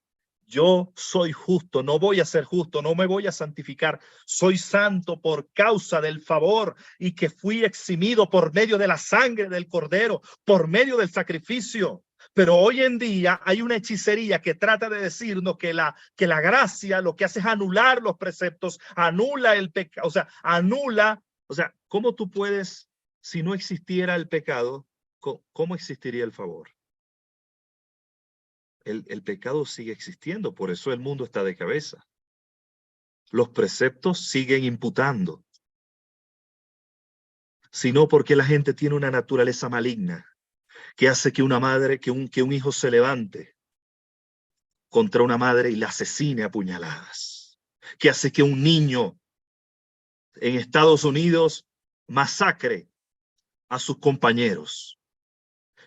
yo soy justo, no voy a ser justo, no me voy a santificar. Soy santo por causa del favor y que fui eximido por medio de la sangre del Cordero, por medio del sacrificio. Pero hoy en día hay una hechicería que trata de decirnos que la gracia lo que hace es anular los preceptos, anula el pecado, o sea, ¿cómo tú puedes, si no existiera el pecado, cómo existiría el favor? El pecado sigue existiendo, por eso el mundo está de cabeza. Los preceptos siguen imputando, sino porque la gente tiene una naturaleza maligna que hace que una madre, que un hijo se levante contra una madre y la asesine a puñaladas, que hace que un niño en Estados Unidos masacre a sus compañeros,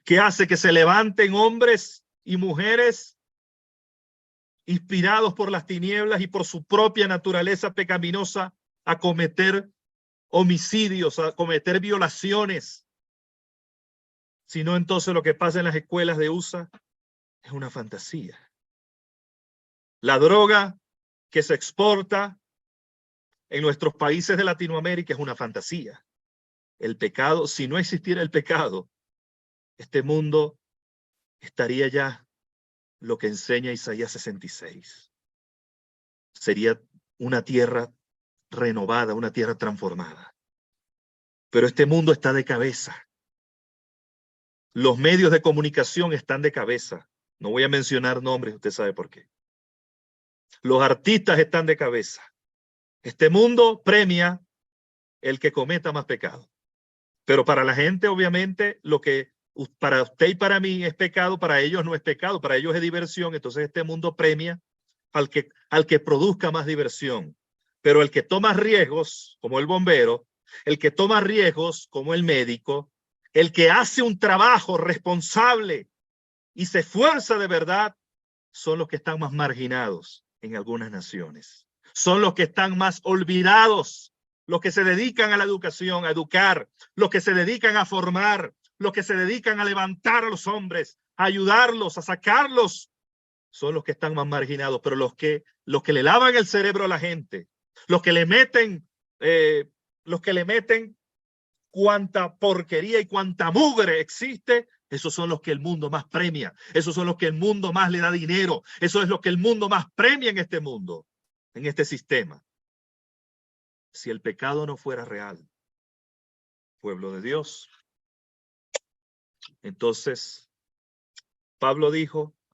que hace que se levanten hombres y mujeres inspirados por las tinieblas y por su propia naturaleza pecaminosa a cometer homicidios, a cometer violaciones. Sino entonces lo que pasa en las escuelas de USA es una fantasía. La droga que se exporta en nuestros países de Latinoamérica es una fantasía. El pecado, si no existiera el pecado, este mundo estaría ya lo que enseña Isaías 66. Sería una tierra renovada, una tierra transformada. Pero este mundo está de cabeza. Los medios de comunicación están de cabeza. No voy a mencionar nombres, usted sabe por qué. Los artistas están de cabeza. Este mundo premia el que cometa más pecado. Pero para la gente, obviamente, lo que para usted y para mí es pecado, para ellos no es pecado, para ellos es diversión. Entonces este mundo premia al que produzca más diversión. Pero el que toma riesgos, como el bombero, el que toma riesgos, como el médico, el que hace un trabajo responsable y se esfuerza de verdad, son los que están más marginados en algunas naciones. Son los que están más olvidados, los que se dedican a la educación, a educar, los que se dedican a formar, los que se dedican a levantar a los hombres, a ayudarlos, a sacarlos, son los que están más marginados. Pero los que le lavan el cerebro a la gente, los que le meten cuánta porquería y cuánta mugre existe, esos son los que el mundo más premia, esos son los que el mundo más le da dinero, eso es lo que el mundo más premia en este mundo, en este sistema. Si el pecado no fuera real, pueblo de Dios, entonces Pablo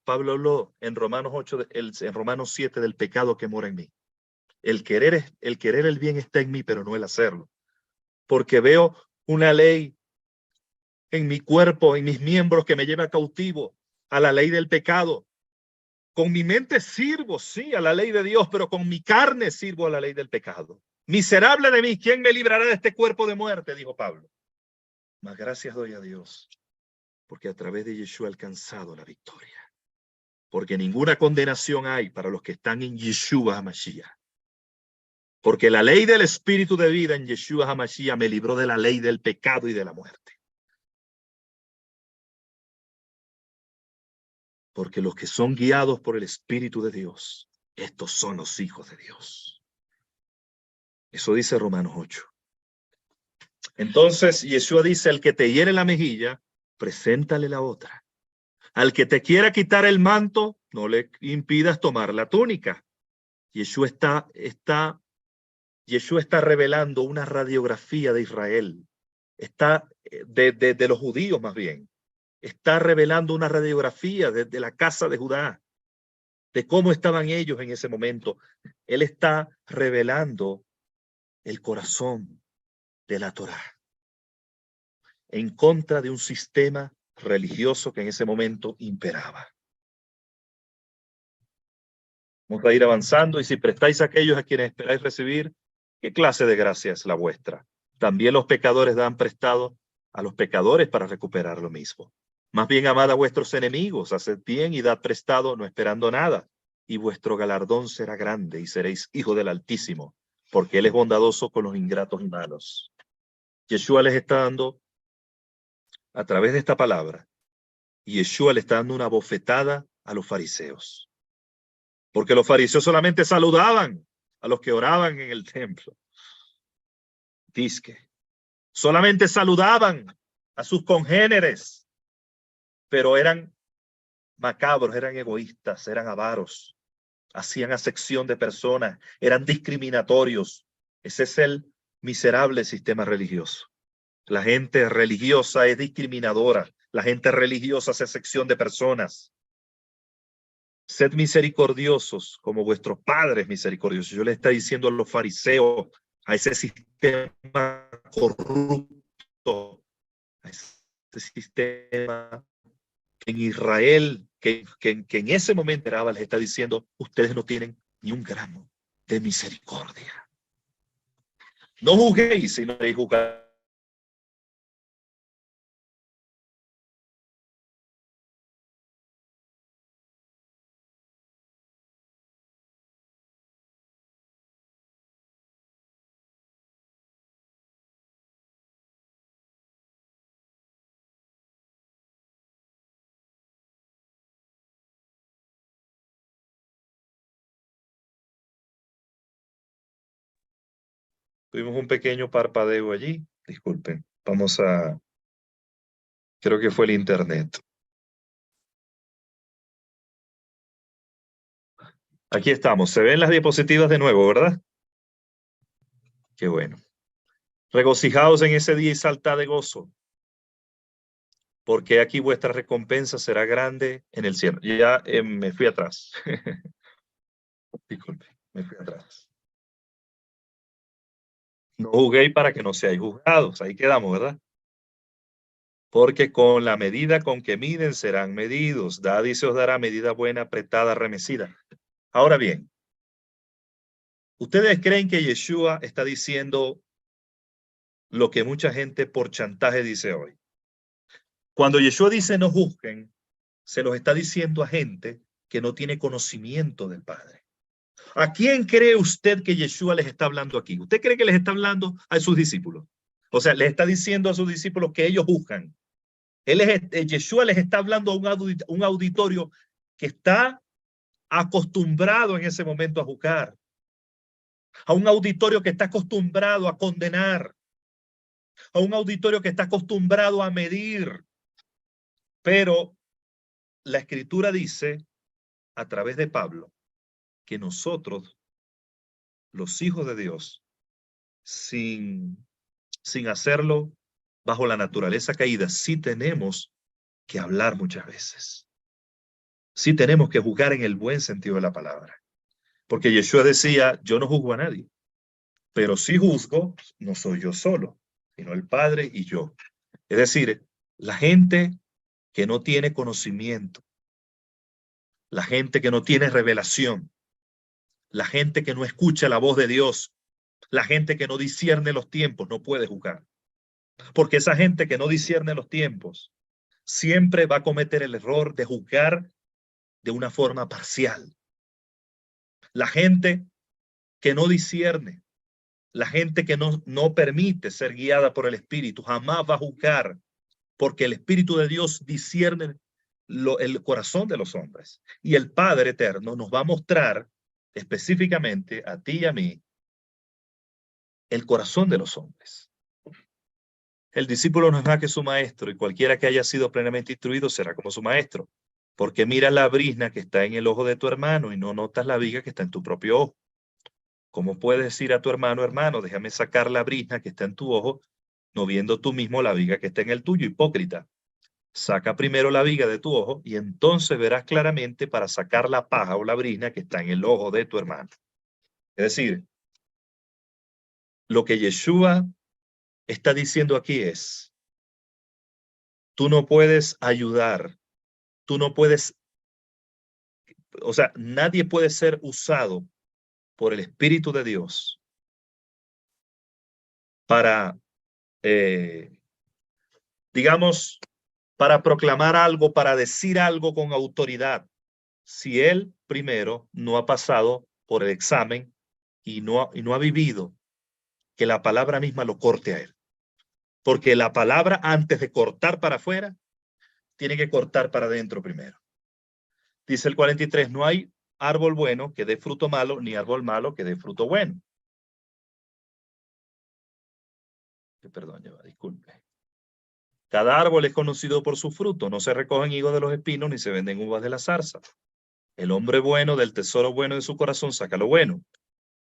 habló en Romanos 8, en Romanos 7 del pecado que mora en mí. El querer el bien está en mí, pero no el hacerlo. Porque veo una ley en mi cuerpo, en mis miembros, que me lleva cautivo a la ley del pecado. Con mi mente sirvo, sí, a la ley de Dios, pero con mi carne sirvo a la ley del pecado. Miserable de mí, ¿quién me librará de este cuerpo de muerte? Dijo Pablo. Mas gracias doy a Dios, porque a través de Yeshua he alcanzado la victoria. Porque ninguna condenación hay para los que están en Yeshua HaMashiach. Porque la ley del espíritu de vida en Yeshua HaMashiach me libró de la ley del pecado y de la muerte. Porque los que son guiados por el Espíritu de Dios, estos son los hijos de Dios. Eso dice Romanos 8. Entonces, Yeshua dice, el que te hiere la mejilla, preséntale la otra. Al que te quiera quitar el manto, no le impidas tomar la túnica. Yeshua está revelando una radiografía de Israel. Está de los judíos más bien. Está revelando una radiografía de la casa de Judá, de cómo estaban ellos en ese momento. Él está revelando el corazón de la Torá en contra de un sistema religioso que en ese momento imperaba. Vamos a ir avanzando. Y si prestáis a aquellos a quienes esperáis recibir, ¿qué clase de gracia es la vuestra? También los pecadores dan prestado a los pecadores para recuperar lo mismo. Más bien amad a vuestros enemigos, haced bien y dad prestado, no esperando nada, y vuestro galardón será grande y seréis hijo del Altísimo, porque Él es bondadoso con los ingratos y malos. Yeshua les está dando, a través de esta palabra, y Yeshua le está dando una bofetada a los fariseos. Porque los fariseos solamente saludaban a los que oraban en el templo. Disque. Solamente saludaban a sus congéneres, pero eran macabros, eran egoístas, eran avaros, hacían acepción de personas, eran discriminatorios. Ese es el miserable sistema religioso. La gente religiosa es discriminadora, la gente religiosa hace acepción de personas. Sed misericordiosos como vuestro Padre es misericordioso. Yo le está diciendo a los fariseos, a ese sistema corrupto, a ese sistema en Israel, que en ese momento era, les está diciendo, ustedes no tienen ni un gramo de misericordia. No juzguéis, sino de juzgar. Tuvimos un pequeño parpadeo allí. Disculpen. Vamos a, creo que fue el internet. Aquí estamos. Se ven las diapositivas de nuevo, ¿verdad? Qué bueno. Regocijaos en ese día y saltad de gozo, porque aquí vuestra recompensa será grande en el cielo. Ya me fui atrás. Disculpe, me fui atrás. No juzguéis para que no seáis juzgados. Ahí quedamos, ¿verdad? Porque con la medida con que miden serán medidos. Dad y se os dará medida buena, apretada, remecida. Ahora bien, ¿ustedes creen que Yeshua está diciendo lo que mucha gente por chantaje dice hoy? Cuando Yeshua dice no juzguen, se los está diciendo a gente que no tiene conocimiento del Padre. ¿A quién cree usted que Yeshua les está hablando aquí? ¿Usted cree que les está hablando a sus discípulos? O sea, les está diciendo a sus discípulos que ellos juzgan. Yeshua les está hablando a un auditorio que está acostumbrado en ese momento a juzgar, a un auditorio que está acostumbrado a condenar, a un auditorio que está acostumbrado a medir. Pero la Escritura dice, a través de Pablo, que nosotros, los hijos de Dios, sin hacerlo bajo la naturaleza caída, sí tenemos que hablar muchas veces. Sí tenemos que juzgar en el buen sentido de la palabra. Porque Yeshua decía, yo no juzgo a nadie, pero si juzgo, no soy yo solo, sino el Padre y yo. Es decir, la gente que no tiene conocimiento, la gente que no tiene revelación, la gente que no escucha la voz de Dios, la gente que no discierne los tiempos, no puede juzgar. Porque esa gente que no discierne los tiempos siempre va a cometer el error de juzgar de una forma parcial. La gente que no discierne, la gente que no permite ser guiada por el Espíritu, jamás va a juzgar, porque el Espíritu de Dios discierne el corazón de los hombres. Y el Padre Eterno nos va a mostrar específicamente a ti y a mí el corazón de los hombres. El discípulo no es más que su maestro, y cualquiera que haya sido plenamente instruido será como su maestro. Porque mira la brizna que está en el ojo de tu hermano y no notas la viga que está en tu propio ojo. ¿Cómo puedes decir a tu hermano, hermano, déjame sacar la brizna que está en tu ojo, no viendo tú mismo la viga que está en el tuyo? Hipócrita. Saca primero la viga de tu ojo y entonces verás claramente para sacar la paja o la brizna que está en el ojo de tu hermano. Es decir, lo que Yeshua está diciendo aquí es, tú no puedes ayudar, tú no puedes o sea, nadie puede ser usado por el Espíritu de Dios para, digamos, para proclamar algo, para decir algo con autoridad, si él primero no ha pasado por el examen y no ha vivido que la palabra misma lo corte a él. Porque la palabra, antes de cortar para afuera, tiene que cortar para adentro primero. Dice el 43, no hay árbol bueno que dé fruto malo, ni árbol malo que dé fruto bueno. Perdón, disculpe. Cada árbol es conocido por su fruto. No se recogen higos de los espinos, ni se venden uvas de la zarza. El hombre bueno del tesoro bueno de su corazón saca lo bueno,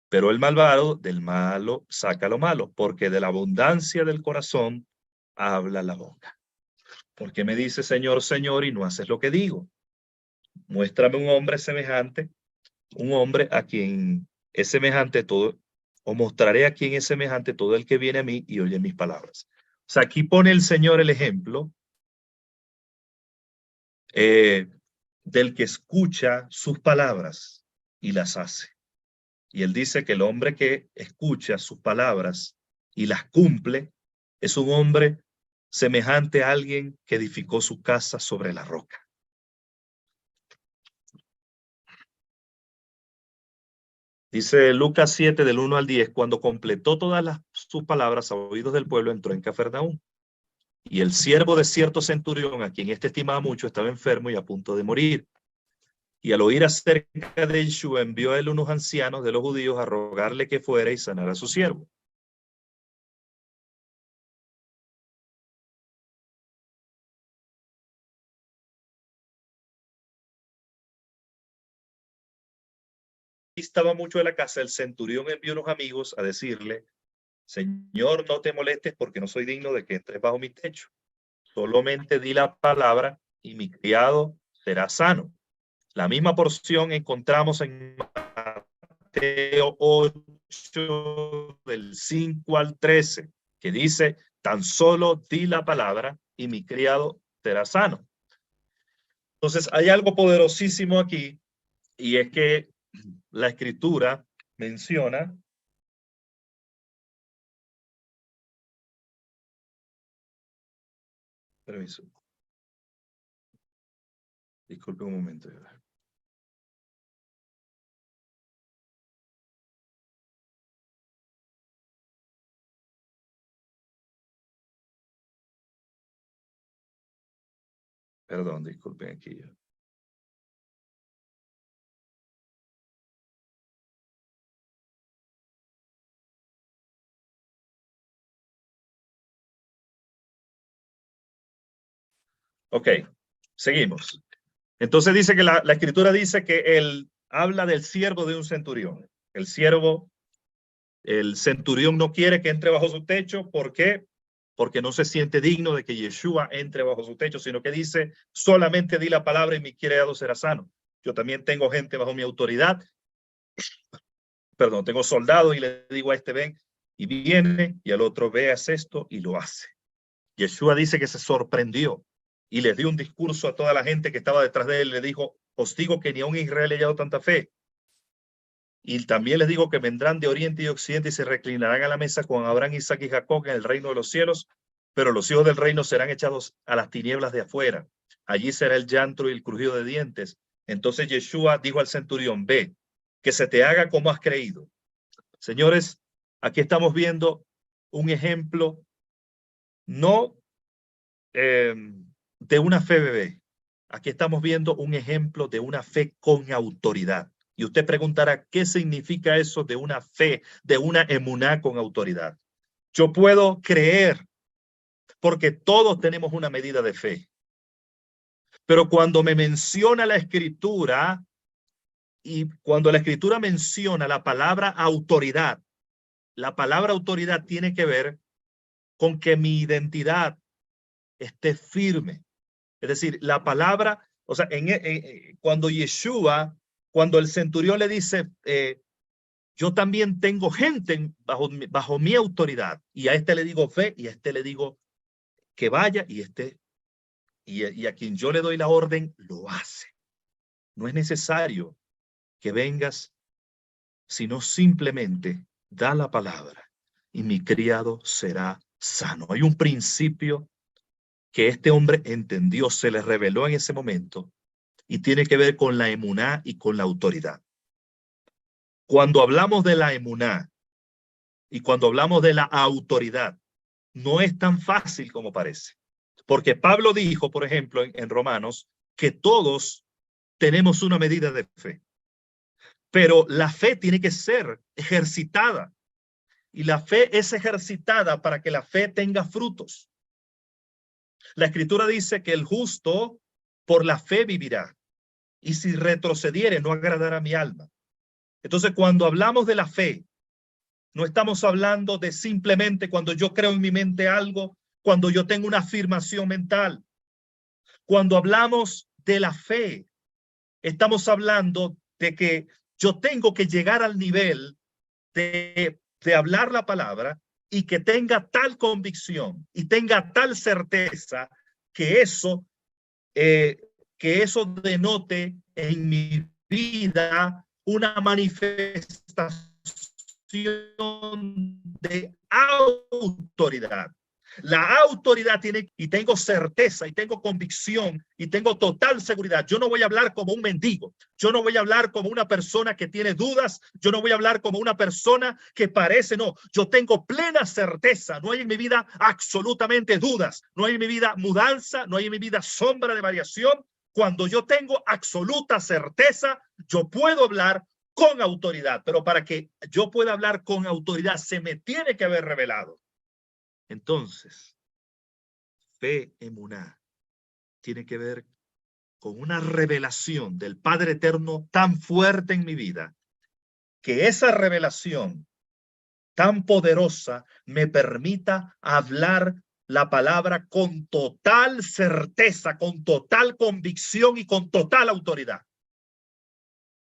pero el malvado del malo saca lo malo, porque de la abundancia del corazón habla la boca. ¿Por qué me dices Señor, Señor, y no haces lo que digo? Muéstrame un hombre semejante, un hombre a quien es semejante todo, o mostraré a quien es semejante todo el que viene a mí y oye mis palabras. O sea, aquí pone el Señor el ejemplo del que escucha sus palabras y las hace. Y él dice que el hombre que escucha sus palabras y las cumple es un hombre semejante a alguien que edificó su casa sobre la roca. Dice Lucas 7 del 1 al 10, cuando completó todas sus palabras a oídos del pueblo, entró en Cafarnaúm. Y el siervo de cierto centurión, a quien éste estimaba mucho, estaba enfermo y a punto de morir. Y al oír acerca de Yeshua, envió a él unos ancianos de los judíos a rogarle que fuera y sanara a su siervo. Estaba mucho de la casa, el centurión envió unos amigos a decirle, Señor, no te molestes porque no soy digno de que entres bajo mi techo. Solamente di la palabra y mi criado será sano. La misma porción encontramos en Mateo 8 del 5 al 13, que dice, tan solo di la palabra y mi criado será sano. Entonces hay algo poderosísimo aquí y es que la escritura menciona permiso. Disculpe un momento. Perdón, disculpen aquí. Ok, seguimos. Entonces dice que la escritura dice que él habla del siervo de un centurión. El centurión no quiere que entre bajo su techo. ¿Por qué? Porque no se siente digno de que Yeshua entre bajo su techo, sino que dice, solamente di la palabra y mi criado será sano. Yo también tengo gente bajo mi autoridad. Perdón, tengo soldados y le digo a este ven y viene y al otro veas esto y lo hace. Yeshua dice que se sorprendió y les dio un discurso a toda la gente que estaba detrás de él. Le dijo, os digo que ni a un Israel he hallado tanta fe. Y también les digo que vendrán de oriente y occidente y se reclinarán a la mesa con Abraham, Isaac y Jacob en el reino de los cielos, pero los hijos del reino serán echados a las tinieblas de afuera. Allí será el llanto y el crujido de dientes. Entonces Yeshua dijo al centurión, ve, que se te haga como has creído. Señores, aquí estamos viendo un ejemplo no de una fe bebé. Aquí estamos viendo un ejemplo de una fe con autoridad. Y usted preguntará, ¿qué significa eso de una fe, de una emuná con autoridad? Yo puedo creer porque todos tenemos una medida de fe. Pero cuando me menciona la escritura y cuando la escritura menciona la palabra autoridad tiene que ver con que mi identidad esté firme. Es decir, la palabra, o sea, cuando Yeshua, cuando el centurión le dice, yo también tengo gente bajo mi autoridad, y a este le digo fe, y a este le digo que vaya, y a quien yo le doy la orden, lo hace. No es necesario que vengas, sino simplemente da la palabra y mi criado será sano. Hay un principio que este hombre entendió, se le reveló en ese momento y tiene que ver con la emuná y con la autoridad. Cuando hablamos de la emuná y cuando hablamos de la autoridad, no es tan fácil como parece. Porque Pablo dijo, por ejemplo, en Romanos, que todos tenemos una medida de fe. Pero la fe tiene que ser ejercitada. Y la fe es ejercitada para que la fe tenga frutos. La Escritura dice que el justo por la fe vivirá. Y si retrocediere, no agradará a mi alma. Entonces, cuando hablamos de la fe, no estamos hablando de simplemente cuando yo creo en mi mente algo, cuando yo tengo una afirmación mental. Cuando hablamos de la fe, estamos hablando de que yo tengo que llegar al nivel de hablar la palabra y que tenga tal convicción y tenga tal certeza que eso denote en mi vida una manifestación de autoridad. La autoridad tiene, y tengo certeza, y tengo convicción, y tengo total seguridad. Yo no voy a hablar como un mendigo. Yo no voy a hablar como una persona que tiene dudas. Yo no voy a hablar como una persona que parece, no. Yo tengo plena certeza. No hay en mi vida absolutamente dudas. No hay en mi vida mudanza. No hay en mi vida sombra de variación. Cuando yo tengo absoluta certeza, yo puedo hablar con autoridad. Pero para que yo pueda hablar con autoridad, se me tiene que haber revelado. Entonces, fe emuná tiene que ver con una revelación del Padre Eterno tan fuerte en mi vida, que esa revelación tan poderosa me permita hablar la palabra con total certeza, con total convicción y con total autoridad.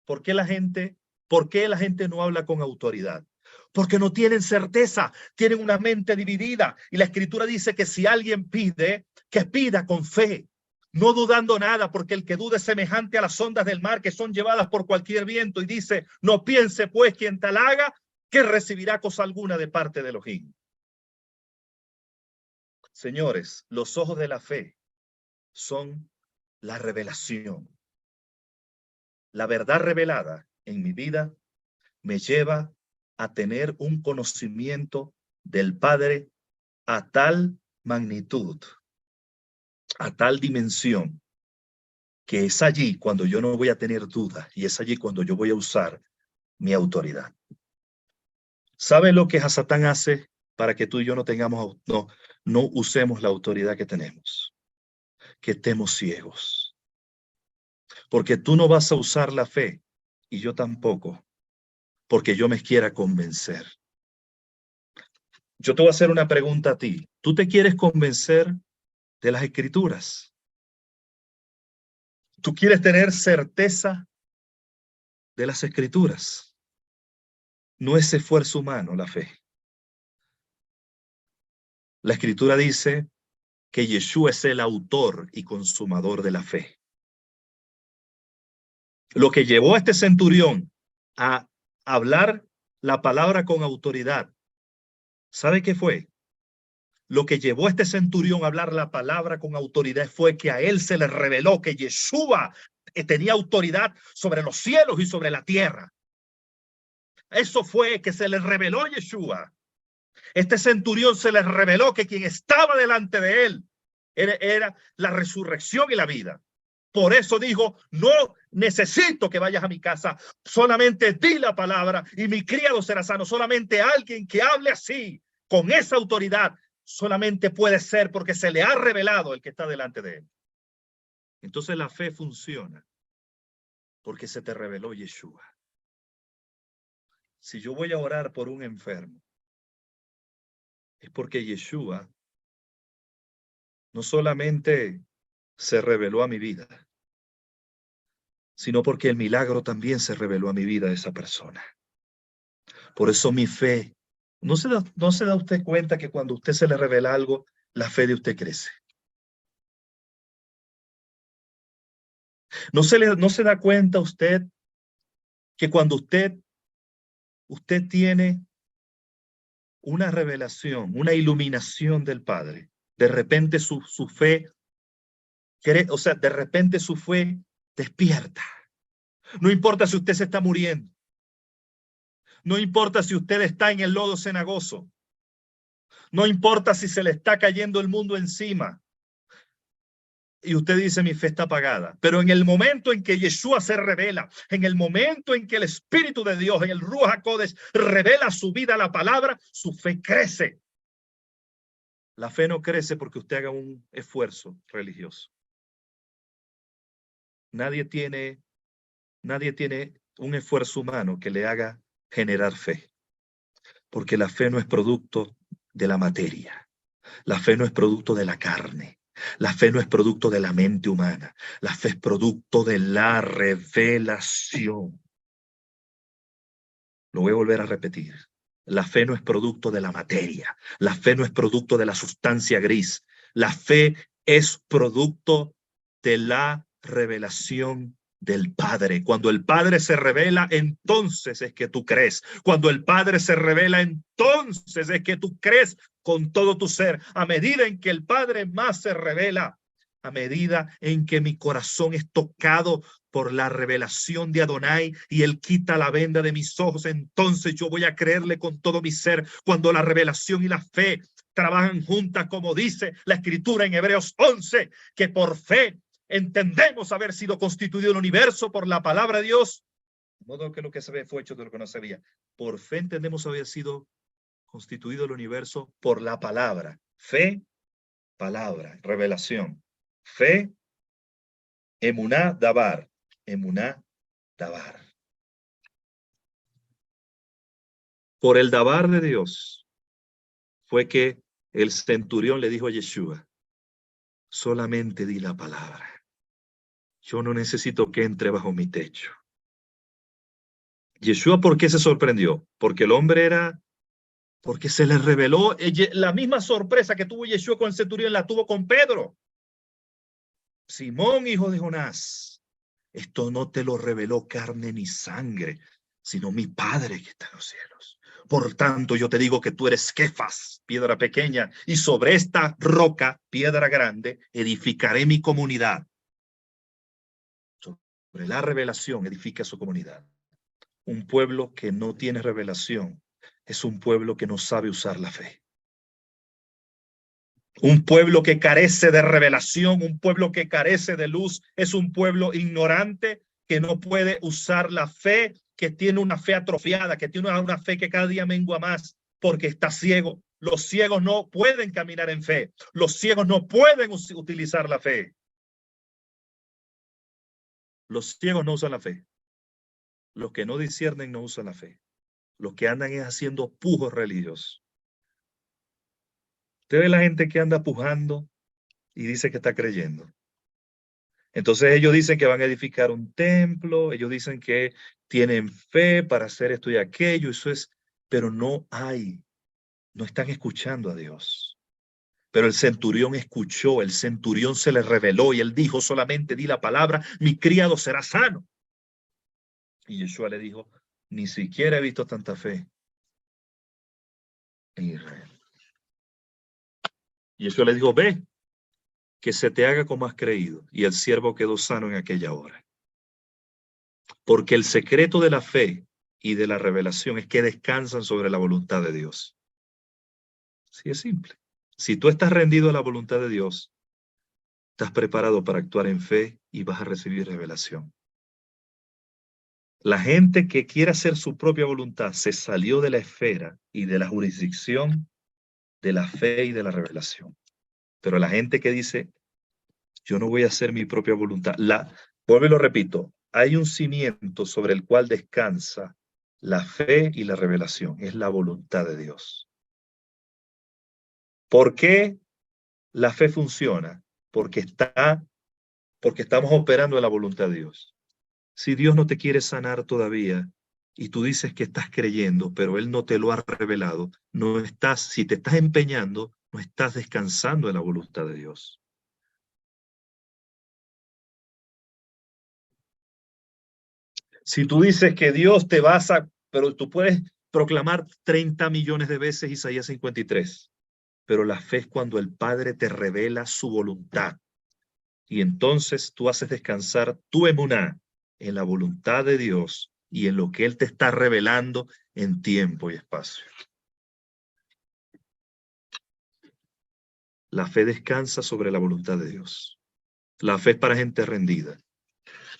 ¿Por qué la gente no habla con autoridad? Porque no tienen certeza, tienen una mente dividida. Y la Escritura dice que si alguien pide, que pida con fe, no dudando nada, porque el que duda es semejante a las ondas del mar que son llevadas por cualquier viento. Y dice, no piense pues quien tal haga, que recibirá cosa alguna de parte de Elohim. Señores, los ojos de la fe son la revelación. La verdad revelada en mi vida me lleva a tener un conocimiento del Padre a tal magnitud, a tal dimensión, que es allí cuando yo no voy a tener duda y es allí cuando yo voy a usar mi autoridad. ¿Sabe lo que Hasatán hace para que tú y yo no usemos la autoridad que tenemos? Que estemos ciegos. Porque tú no vas a usar la fe y yo tampoco, porque yo me quiera convencer. Yo te voy a hacer una pregunta a ti. ¿Tú te quieres convencer de las Escrituras? ¿Tú quieres tener certeza de las Escrituras? No es esfuerzo humano la fe. La Escritura dice que Yeshua es el autor y consumador de la fe. Lo que llevó a este centurión a hablar la palabra con autoridad, ¿sabe qué fue? Lo que llevó a este centurión a hablar la palabra con autoridad fue que a él se le reveló que Yeshua tenía autoridad sobre los cielos y sobre la tierra. Eso fue que se le reveló Yeshua. Este centurión se le reveló que quien estaba delante de él era la resurrección y la vida. Por eso dijo, no necesito que vayas a mi casa, solamente di la palabra y mi criado será sano. Solamente alguien que hable así, con esa autoridad, solamente puede ser porque se le ha revelado el que está delante de él. Entonces la fe funciona porque se te reveló Yeshua. Si yo voy a orar por un enfermo, es porque Yeshua no solamente se reveló a mi vida, sino porque el milagro también se reveló a mi vida de esa persona. Por eso mi fe, no se da usted cuenta que cuando a usted se le revela algo, la fe de usted crece. ¿No se da cuenta usted que cuando usted tiene una revelación, una iluminación del Padre, de repente su fe, o sea, de repente su fe despierta? No importa si usted se está muriendo. No importa si usted está en el lodo cenagoso. No importa si se le está cayendo el mundo encima. Y usted dice, mi fe está apagada. Pero en el momento en que Yeshua se revela, en el momento en que el Espíritu de Dios, en el Ruach HaKodesh, revela su vida a la palabra, su fe crece. La fe no crece porque usted haga un esfuerzo religioso. Nadie tiene un esfuerzo humano que le haga generar fe. Porque la fe no es producto de la materia. La fe no es producto de la carne. La fe no es producto de la mente humana. La fe es producto de la revelación. Lo voy a volver a repetir. La fe no es producto de la materia. La fe no es producto de la sustancia gris. La fe es producto de la revelación del Padre. Cuando el Padre se revela, entonces es que tú crees. Cuando el Padre se revela, entonces es que tú crees con todo tu ser. A medida en que el Padre más se revela, a medida en que mi corazón es tocado por la revelación de Adonai y él quita la venda de mis ojos, entonces yo voy a creerle con todo mi ser. Cuando la revelación y la fe trabajan juntas, como dice la Escritura en Hebreos 11, que por fe entendemos haber sido constituido el universo por la palabra de Dios, de modo que lo que se ve fue hecho de lo que no se veía. Por fe entendemos haber sido constituido el universo por la palabra. Fe, palabra, revelación. Fe, emuná, dabar. Emuná, dabar. Por el dabar de Dios fue que el centurión le dijo a Yeshua, solamente di la palabra. Yo no necesito que entre bajo mi techo. Yeshua, ¿por qué se sorprendió? Porque el hombre porque se le reveló la misma sorpresa que tuvo Yeshua con el centurión, la tuvo con Pedro. Simón, hijo de Jonás, esto no te lo reveló carne ni sangre, sino mi Padre que está en los cielos. Por tanto, yo te digo que tú eres Kefas, piedra pequeña, y sobre esta roca, piedra grande, edificaré mi comunidad. Sobre la revelación edifica su comunidad. Un pueblo que no tiene revelación es un pueblo que no sabe usar la fe. Un pueblo que carece de revelación, un pueblo que carece de luz, es un pueblo ignorante que no puede usar la fe, que tiene una fe atrofiada, que tiene una fe que cada día mengua más porque está ciego. Los ciegos no pueden caminar en fe. Los ciegos no pueden utilizar la fe. Los ciegos no usan la fe. Los que no disciernen no usan la fe. Los que andan es haciendo pujos religiosos. Usted ve la gente que anda pujando y dice que está creyendo. Entonces ellos dicen que van a edificar un templo, ellos dicen que tienen fe para hacer esto y aquello, eso es, pero no están escuchando a Dios. Pero el centurión escuchó, el centurión se le reveló y él dijo, solamente di la palabra, mi criado será sano. Y Yeshua le dijo, ni siquiera he visto tanta fe en Israel. Y Yeshua le dijo, ve, que se te haga como has creído. Y el siervo quedó sano en aquella hora. Porque el secreto de la fe y de la revelación es que descansan sobre la voluntad de Dios. Sí, es simple. Si tú estás rendido a la voluntad de Dios, estás preparado para actuar en fe y vas a recibir revelación. La gente que quiere hacer su propia voluntad se salió de la esfera y de la jurisdicción de la fe y de la revelación. Pero la gente que dice, yo no voy a hacer mi propia voluntad, vuelvo y lo repito, hay un cimiento sobre el cual descansa la fe y la revelación, es la voluntad de Dios. ¿Por qué la fe funciona? Porque estamos operando en la voluntad de Dios. Si Dios no te quiere sanar todavía y tú dices que estás creyendo, pero Él no te lo ha revelado, si te estás empeñando, no estás descansando en la voluntad de Dios. Si tú dices que Dios te vas a, pero tú puedes proclamar 30 millones de veces Isaías 53, pero la fe es cuando el Padre te revela su voluntad y entonces tú haces descansar tu emuná en la voluntad de Dios y en lo que Él te está revelando en tiempo y espacio. La fe descansa sobre la voluntad de Dios. La fe es para gente rendida.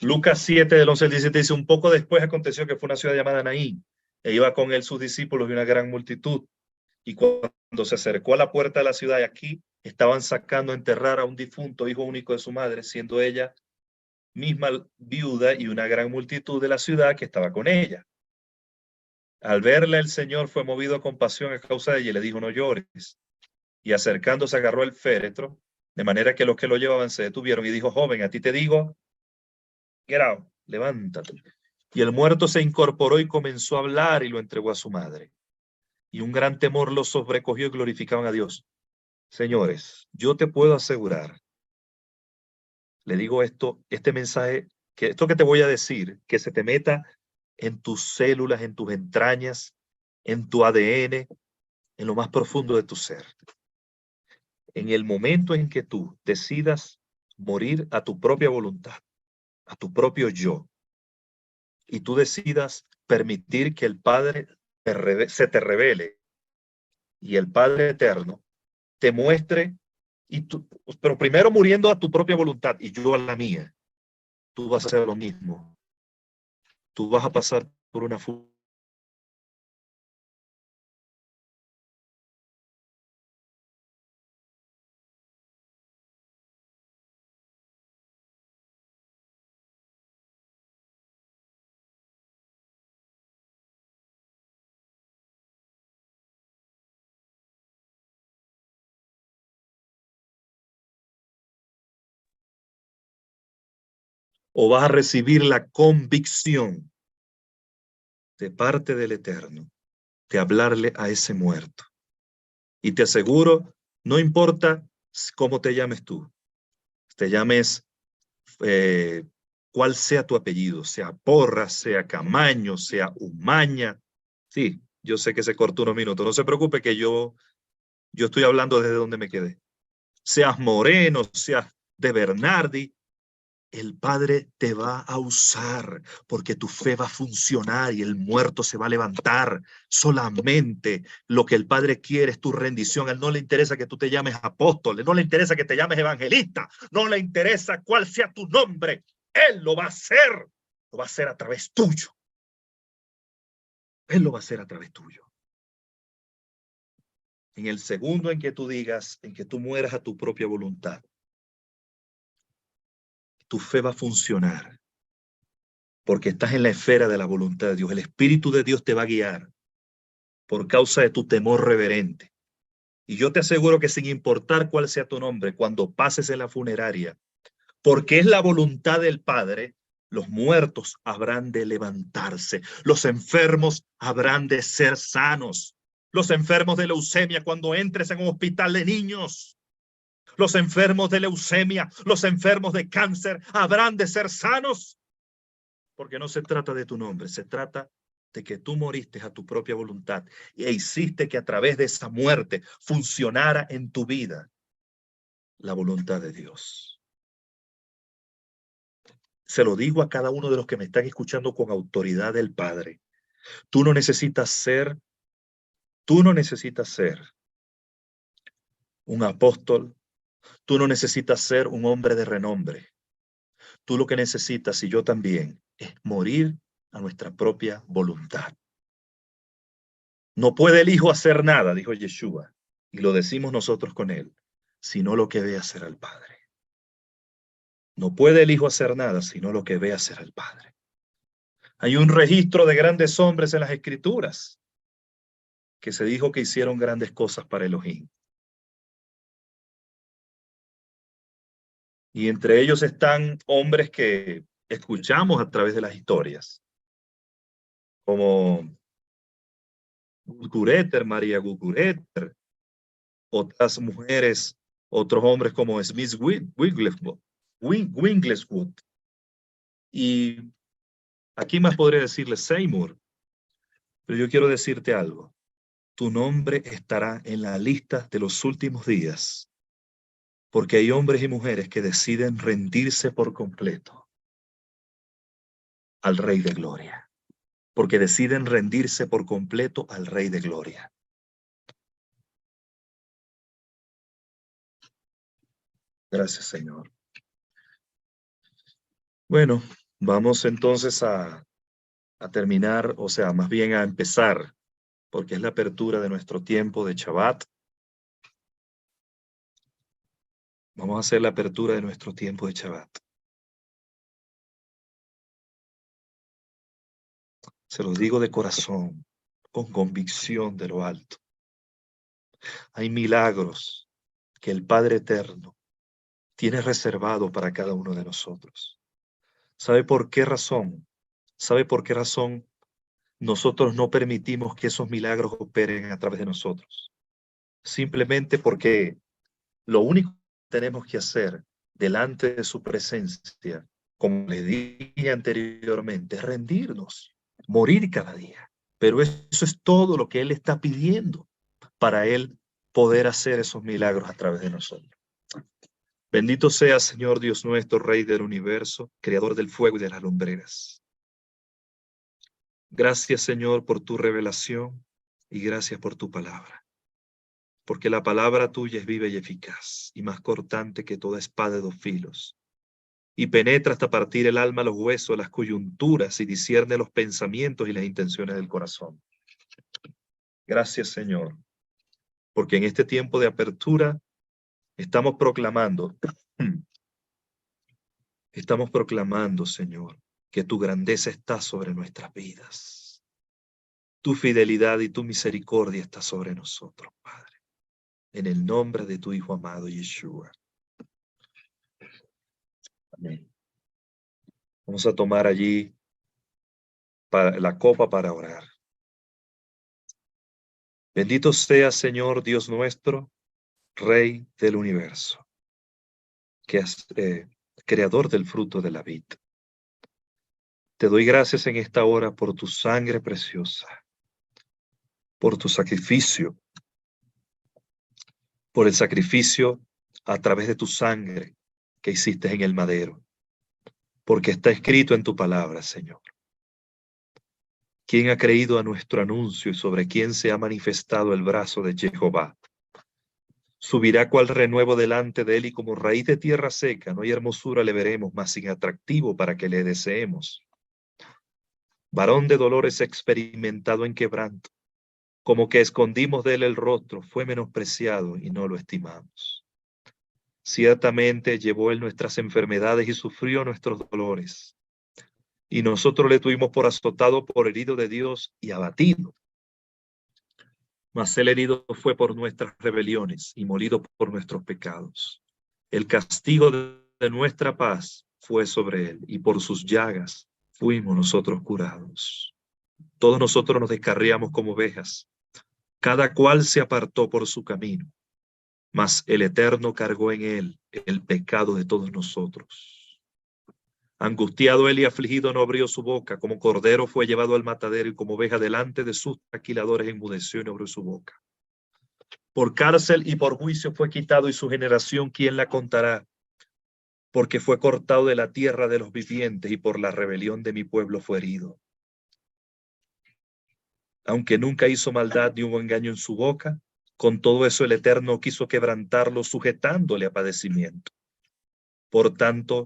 Lucas 7, del 11 al 17 dice, un poco después aconteció que fue una ciudad llamada Naín, e iba con él sus discípulos y una gran multitud. Y cuando se acercó a la puerta de la ciudad, y aquí estaban sacando a enterrar a un difunto hijo único de su madre, siendo ella misma viuda y una gran multitud de la ciudad que estaba con ella. Al verla, el Señor fue movido a compasión a causa de ella y le dijo, no llores. Y acercándose agarró el féretro, de manera que los que lo llevaban se detuvieron y dijo, joven, a ti te digo, get out, levántate. Y el muerto se incorporó y comenzó a hablar y lo entregó a su madre. Y un gran temor los sobrecogió y glorificaban a Dios. Señores, yo te puedo asegurar, le digo esto, este mensaje, que esto que te voy a decir, que se te meta en tus células, en tus entrañas, en tu ADN, en lo más profundo de tu ser. En el momento en que tú decidas morir a tu propia voluntad, a tu propio yo, y tú decidas permitir que el Padre se te revele y el Padre eterno te muestre, y tú, pero primero muriendo a tu propia voluntad y yo a la mía, tú vas a hacer lo mismo. Tú vas a pasar por una o vas a recibir la convicción de parte del Eterno de hablarle a ese muerto. Y te aseguro, no importa cómo te llames tú, te llames eh, cuál sea tu apellido, sea Porras, sea Camaño, sea Umaña. Sí, yo sé que se cortó unos minutos, no se preocupe que yo estoy hablando desde donde me quedé. Seas Moreno, seas de Bernardi, el Padre te va a usar porque tu fe va a funcionar y el muerto se va a levantar. Solamente lo que el Padre quiere es tu rendición. A él no le interesa que tú te llames apóstol, no le interesa que te llames evangelista, no le interesa cuál sea tu nombre. Él lo va a hacer. Lo va a hacer a través tuyo. Él lo va a hacer a través tuyo. En el segundo en que tú digas, en que tú mueras a tu propia voluntad, tu fe va a funcionar porque estás en la esfera de la voluntad de Dios. El Espíritu de Dios te va a guiar por causa de tu temor reverente. Y yo te aseguro que sin importar cuál sea tu nombre, cuando pases en la funeraria, porque es la voluntad del Padre, los muertos habrán de levantarse, los enfermos habrán de ser sanos, los enfermos de leucemia cuando entres en un hospital de niños, los enfermos de leucemia, los enfermos de cáncer habrán de ser sanos, porque no se trata de tu nombre, se trata de que tú moriste a tu propia voluntad e hiciste que a través de esa muerte funcionara en tu vida la voluntad de Dios. Se lo digo a cada uno de los que me están escuchando con autoridad del Padre. Tú no necesitas ser un apóstol, tú no necesitas ser un hombre de renombre. Tú lo que necesitas, y yo también, es morir a nuestra propia voluntad. No puede el Hijo hacer nada, dijo Yeshua, y lo decimos nosotros con él, sino lo que ve hacer al Padre. No puede el Hijo hacer nada, sino lo que ve hacer al Padre. Hay un registro de grandes hombres en las Escrituras que se dijo que hicieron grandes cosas para Elohim. Y entre ellos están hombres que escuchamos a través de las historias, como Gugureter, María Gugureter, otras mujeres, otros hombres como Smith Wigglesworth. Y Aquí más podría decirle Seymour, pero yo quiero decirte algo. Tu nombre estará en la lista de los últimos días, porque hay hombres y mujeres que deciden rendirse por completo al Rey de Gloria, porque deciden rendirse por completo al Rey de Gloria. Gracias, Señor. Bueno, vamos entonces a terminar, o sea, más bien a empezar, porque es la apertura de nuestro tiempo de Shabbat. Vamos a hacer la apertura de nuestro tiempo de Shabbat. Se los digo de corazón, con convicción de lo alto. Hay milagros que el Padre Eterno tiene reservado para cada uno de nosotros. ¿Sabe por qué razón? ¿Sabe por qué razón nosotros no permitimos que esos milagros operen a través de nosotros? Simplemente porque lo único que tenemos que hacer delante de su presencia, como le dije anteriormente, es rendirnos, morir cada día. Pero eso es todo lo que Él está pidiendo para Él poder hacer esos milagros a través de nosotros. Bendito sea, Señor Dios nuestro, Rey del universo, Creador del fuego y de las lumbreras. Gracias, Señor, por tu revelación y gracias por tu palabra. Porque la palabra tuya es viva y eficaz y más cortante que toda espada de dos filos. Y penetra hasta partir el alma, los huesos, las coyunturas y discierne los pensamientos y las intenciones del corazón. Gracias, Señor, porque en este tiempo de apertura estamos proclamando, Señor, que tu grandeza está sobre nuestras vidas. Tu fidelidad y tu misericordia está sobre nosotros, Padre. En el nombre de tu Hijo amado, Yeshua. Amén. Vamos a tomar allí la copa para orar. Bendito sea, Señor Dios nuestro, Rey del universo, que es creador del fruto de la vid. Te doy gracias en esta hora por tu sangre preciosa, por tu sacrificio, por el sacrificio a través de tu sangre que hiciste en el madero, porque está escrito en tu palabra, Señor. ¿Quién ha creído a nuestro anuncio y sobre quién se ha manifestado el brazo de Jehová? Subirá cual renuevo delante de él y como raíz de tierra seca, no hay hermosura le veremos, más sin atractivo para que le deseemos. Varón de dolores experimentado en quebranto, como que escondimos de él el rostro, fue menospreciado y no lo estimamos. Ciertamente llevó él nuestras enfermedades y sufrió nuestros dolores. Y nosotros le tuvimos por azotado, por herido de Dios y abatido. Mas el herido fue por nuestras rebeliones y molido por nuestros pecados. El castigo de nuestra paz fue sobre él, y por sus llagas fuimos nosotros curados. Todos nosotros nos descarriamos como ovejas, cada cual se apartó por su camino, mas el Eterno cargó en él el pecado de todos nosotros. Angustiado él y afligido no abrió su boca, como cordero fue llevado al matadero y como oveja delante de sus trasquiladores enmudeció y no abrió su boca. Por cárcel y por juicio fue quitado y su generación, ¿quién la contará? Porque fue cortado de la tierra de los vivientes y por la rebelión de mi pueblo fue herido. Aunque nunca hizo maldad ni hubo engaño en su boca, con todo eso el Eterno quiso quebrantarlo, sujetándole a padecimiento. Por tanto,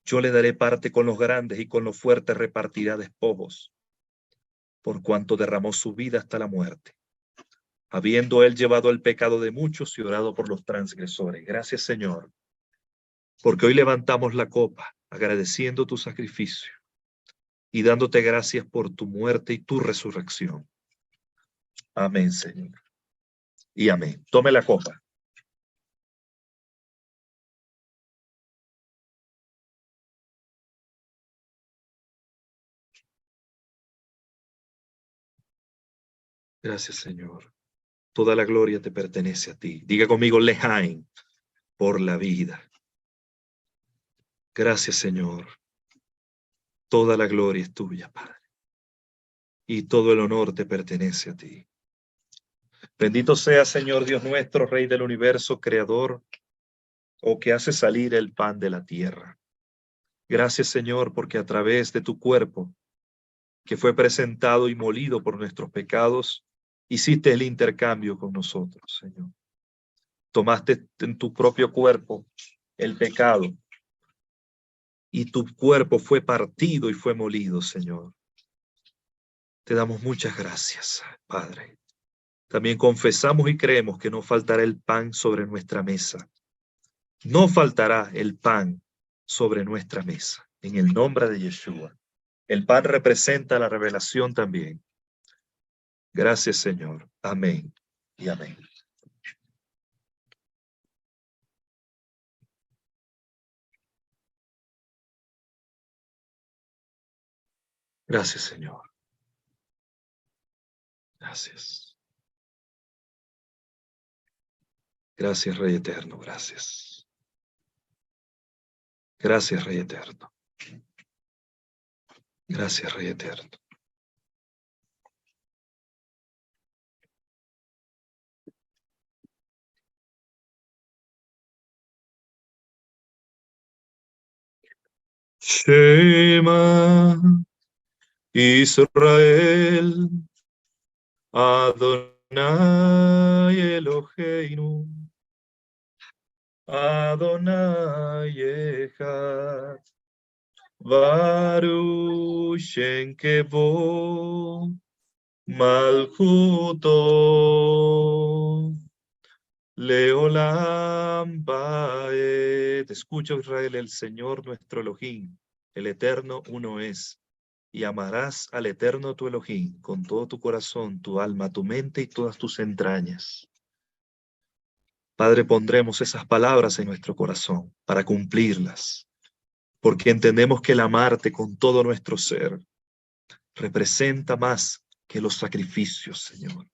yo le daré parte con los grandes y con los fuertes repartirá despojos, por cuanto derramó su vida hasta la muerte, habiendo él llevado el pecado de muchos y orado por los transgresores. Gracias, Señor, porque hoy levantamos la copa agradeciendo tu sacrificio y dándote gracias por tu muerte y tu resurrección. Amén, Señor. Y amén. Tome la copa. Gracias, Señor. Toda la gloria te pertenece a ti. Diga conmigo, Lejaim, por la vida. Gracias, Señor. Toda la gloria es tuya, Padre. Y todo el honor te pertenece a ti. Bendito sea, Señor Dios nuestro, Rey del universo, Creador, o que hace salir el pan de la tierra. Gracias, Señor, porque a través de tu cuerpo, que fue presentado y molido por nuestros pecados, hiciste el intercambio con nosotros, Señor. Tomaste en tu propio cuerpo el pecado y tu cuerpo fue partido y fue molido, Señor. Te damos muchas gracias, Padre. También confesamos y creemos que no faltará el pan sobre nuestra mesa. No faltará el pan sobre nuestra mesa. En el nombre de Yeshua. El pan representa la revelación también. Gracias, Señor. Amén y amén. Gracias, Señor. Gracias. Gracias, Rey Eterno. Gracias. Gracias, Rey Eterno. Gracias, Rey Eterno. Shema Israel Adonai Eloheinu Adonai Echad Baruch Shem Kevod Malchuto Leolam Baed. Escucha, Israel, el Señor nuestro Elohim, el Eterno uno es. Y amarás al Eterno tu Elohim con todo tu corazón, tu alma, tu mente y todas tus entrañas. Padre, pondremos esas palabras en nuestro corazón para cumplirlas, porque entendemos que el amarte con todo nuestro ser representa más que los sacrificios, Señor,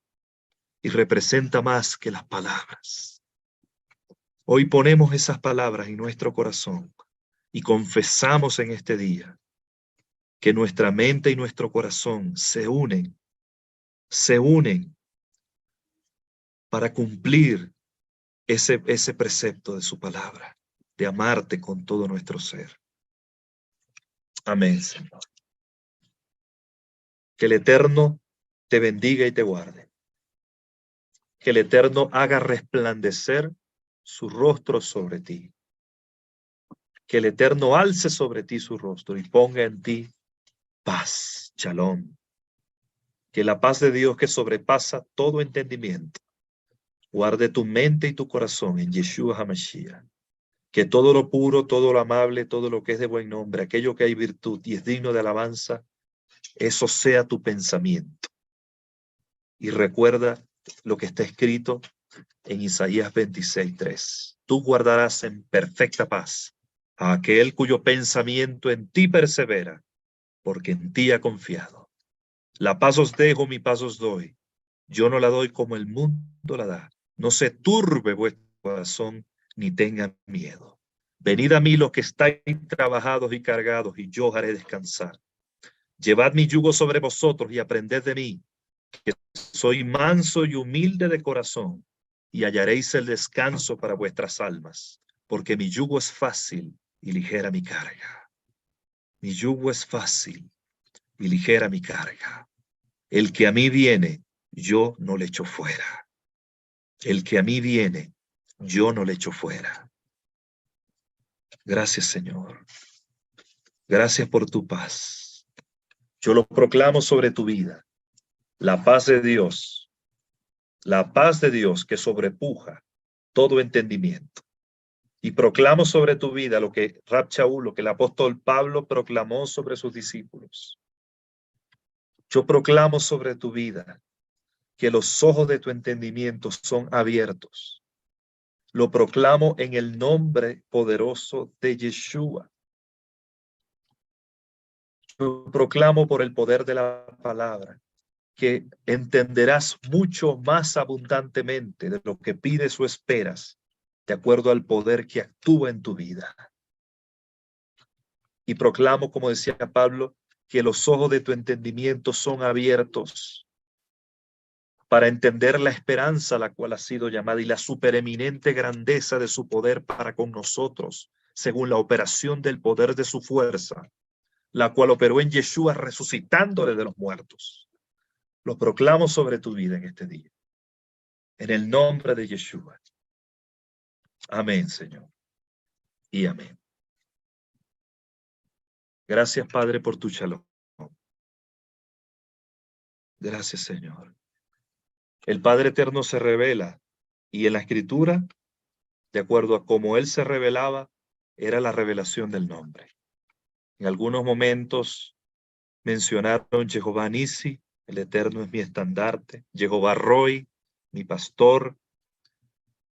y representa más que las palabras. Hoy ponemos esas palabras en nuestro corazón y confesamos en este día que nuestra mente y nuestro corazón se unen para cumplir ese precepto de su palabra, de amarte con todo nuestro ser. Amén, Señor. Que el Eterno te bendiga y te guarde. Que el Eterno haga resplandecer su rostro sobre ti. Que el Eterno alce sobre ti su rostro y ponga en ti paz, shalom. Que la paz de Dios que sobrepasa todo entendimiento guarde tu mente y tu corazón en Yeshua HaMashiach. Que todo lo puro, todo lo amable, todo lo que es de buen nombre, aquello que hay virtud y es digno de alabanza, eso sea tu pensamiento. Y recuerda lo que está escrito en Isaías 26:3. Tú guardarás en perfecta paz a aquel cuyo pensamiento en ti persevera, porque en ti ha confiado. La paz os dejo, mi paz os doy. Yo no la doy como el mundo la da. No se turbe vuestro corazón, ni tengan miedo. Venid a mí los que estáis trabajados y cargados, y yo os haré descansar. Llevad mi yugo sobre vosotros y aprended de mí, que soy manso y humilde de corazón, y hallaréis el descanso para vuestras almas, porque mi yugo es fácil y ligera mi carga. Mi yugo es fácil y ligera mi carga. El que a mí viene, yo no le echo fuera. El que a mí viene, yo no le echo fuera. Gracias, Señor. Gracias por tu paz. Yo lo proclamo sobre tu vida. La paz de Dios que sobrepuja todo entendimiento. Y proclamo sobre tu vida lo que Rab Shaul, lo que el apóstol Pablo proclamó sobre sus discípulos. Yo proclamo sobre tu vida que los ojos de tu entendimiento son abiertos. Lo proclamo en el nombre poderoso de Yeshua. Yo proclamo por el poder de la palabra que entenderás mucho más abundantemente de lo que pides o esperas, de acuerdo al poder que actúa en tu vida. Y proclamo, como decía Pablo, que los ojos de tu entendimiento son abiertos para entender la esperanza a la cual ha sido llamada y la supereminente grandeza de su poder para con nosotros, según la operación del poder de su fuerza, la cual operó en Yeshua resucitándole de los muertos. Lo proclamo sobre tu vida en este día. En el nombre de Yeshua. Amén, Señor. Y amén. Gracias, Padre, por tu shalom. Gracias, Señor. El Padre Eterno se revela y en la Escritura, de acuerdo a cómo Él se revelaba, era la revelación del nombre. En algunos momentos mencionaron Jehová Nisi, el Eterno es mi estandarte, Jehová Roy, mi pastor,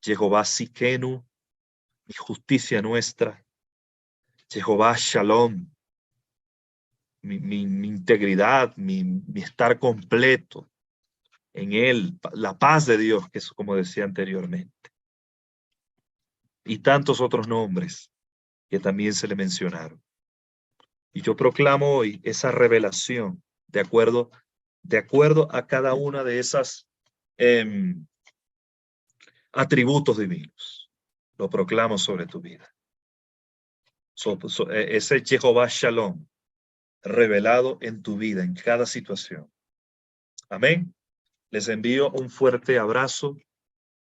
Jehová Sikenu, mi justicia nuestra, Jehová Shalom, mi integridad, mi estar completo en Él, la paz de Dios, que es como decía anteriormente. Y tantos otros nombres que también se le mencionaron. Y yo proclamo hoy esa revelación de acuerdo a cada una de esas atributos divinos. Lo proclamo sobre tu vida. Ese Jehová Shalom revelado en tu vida, en cada situación. Amén. Les envío un fuerte abrazo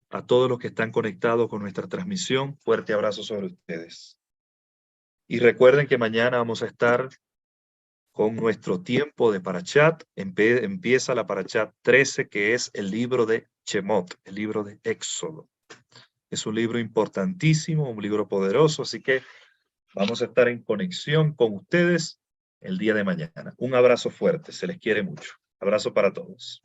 a todos los que están conectados con nuestra transmisión. Fuerte abrazo sobre ustedes. Y recuerden que mañana vamos a estar con nuestro tiempo de Parashat. Empieza la Parashat 13, que es el libro de Shemot, el libro de Éxodo. Es un libro importantísimo, un libro poderoso, así que vamos a estar en conexión con ustedes el día de mañana. Un abrazo fuerte, se les quiere mucho. Abrazo para todos.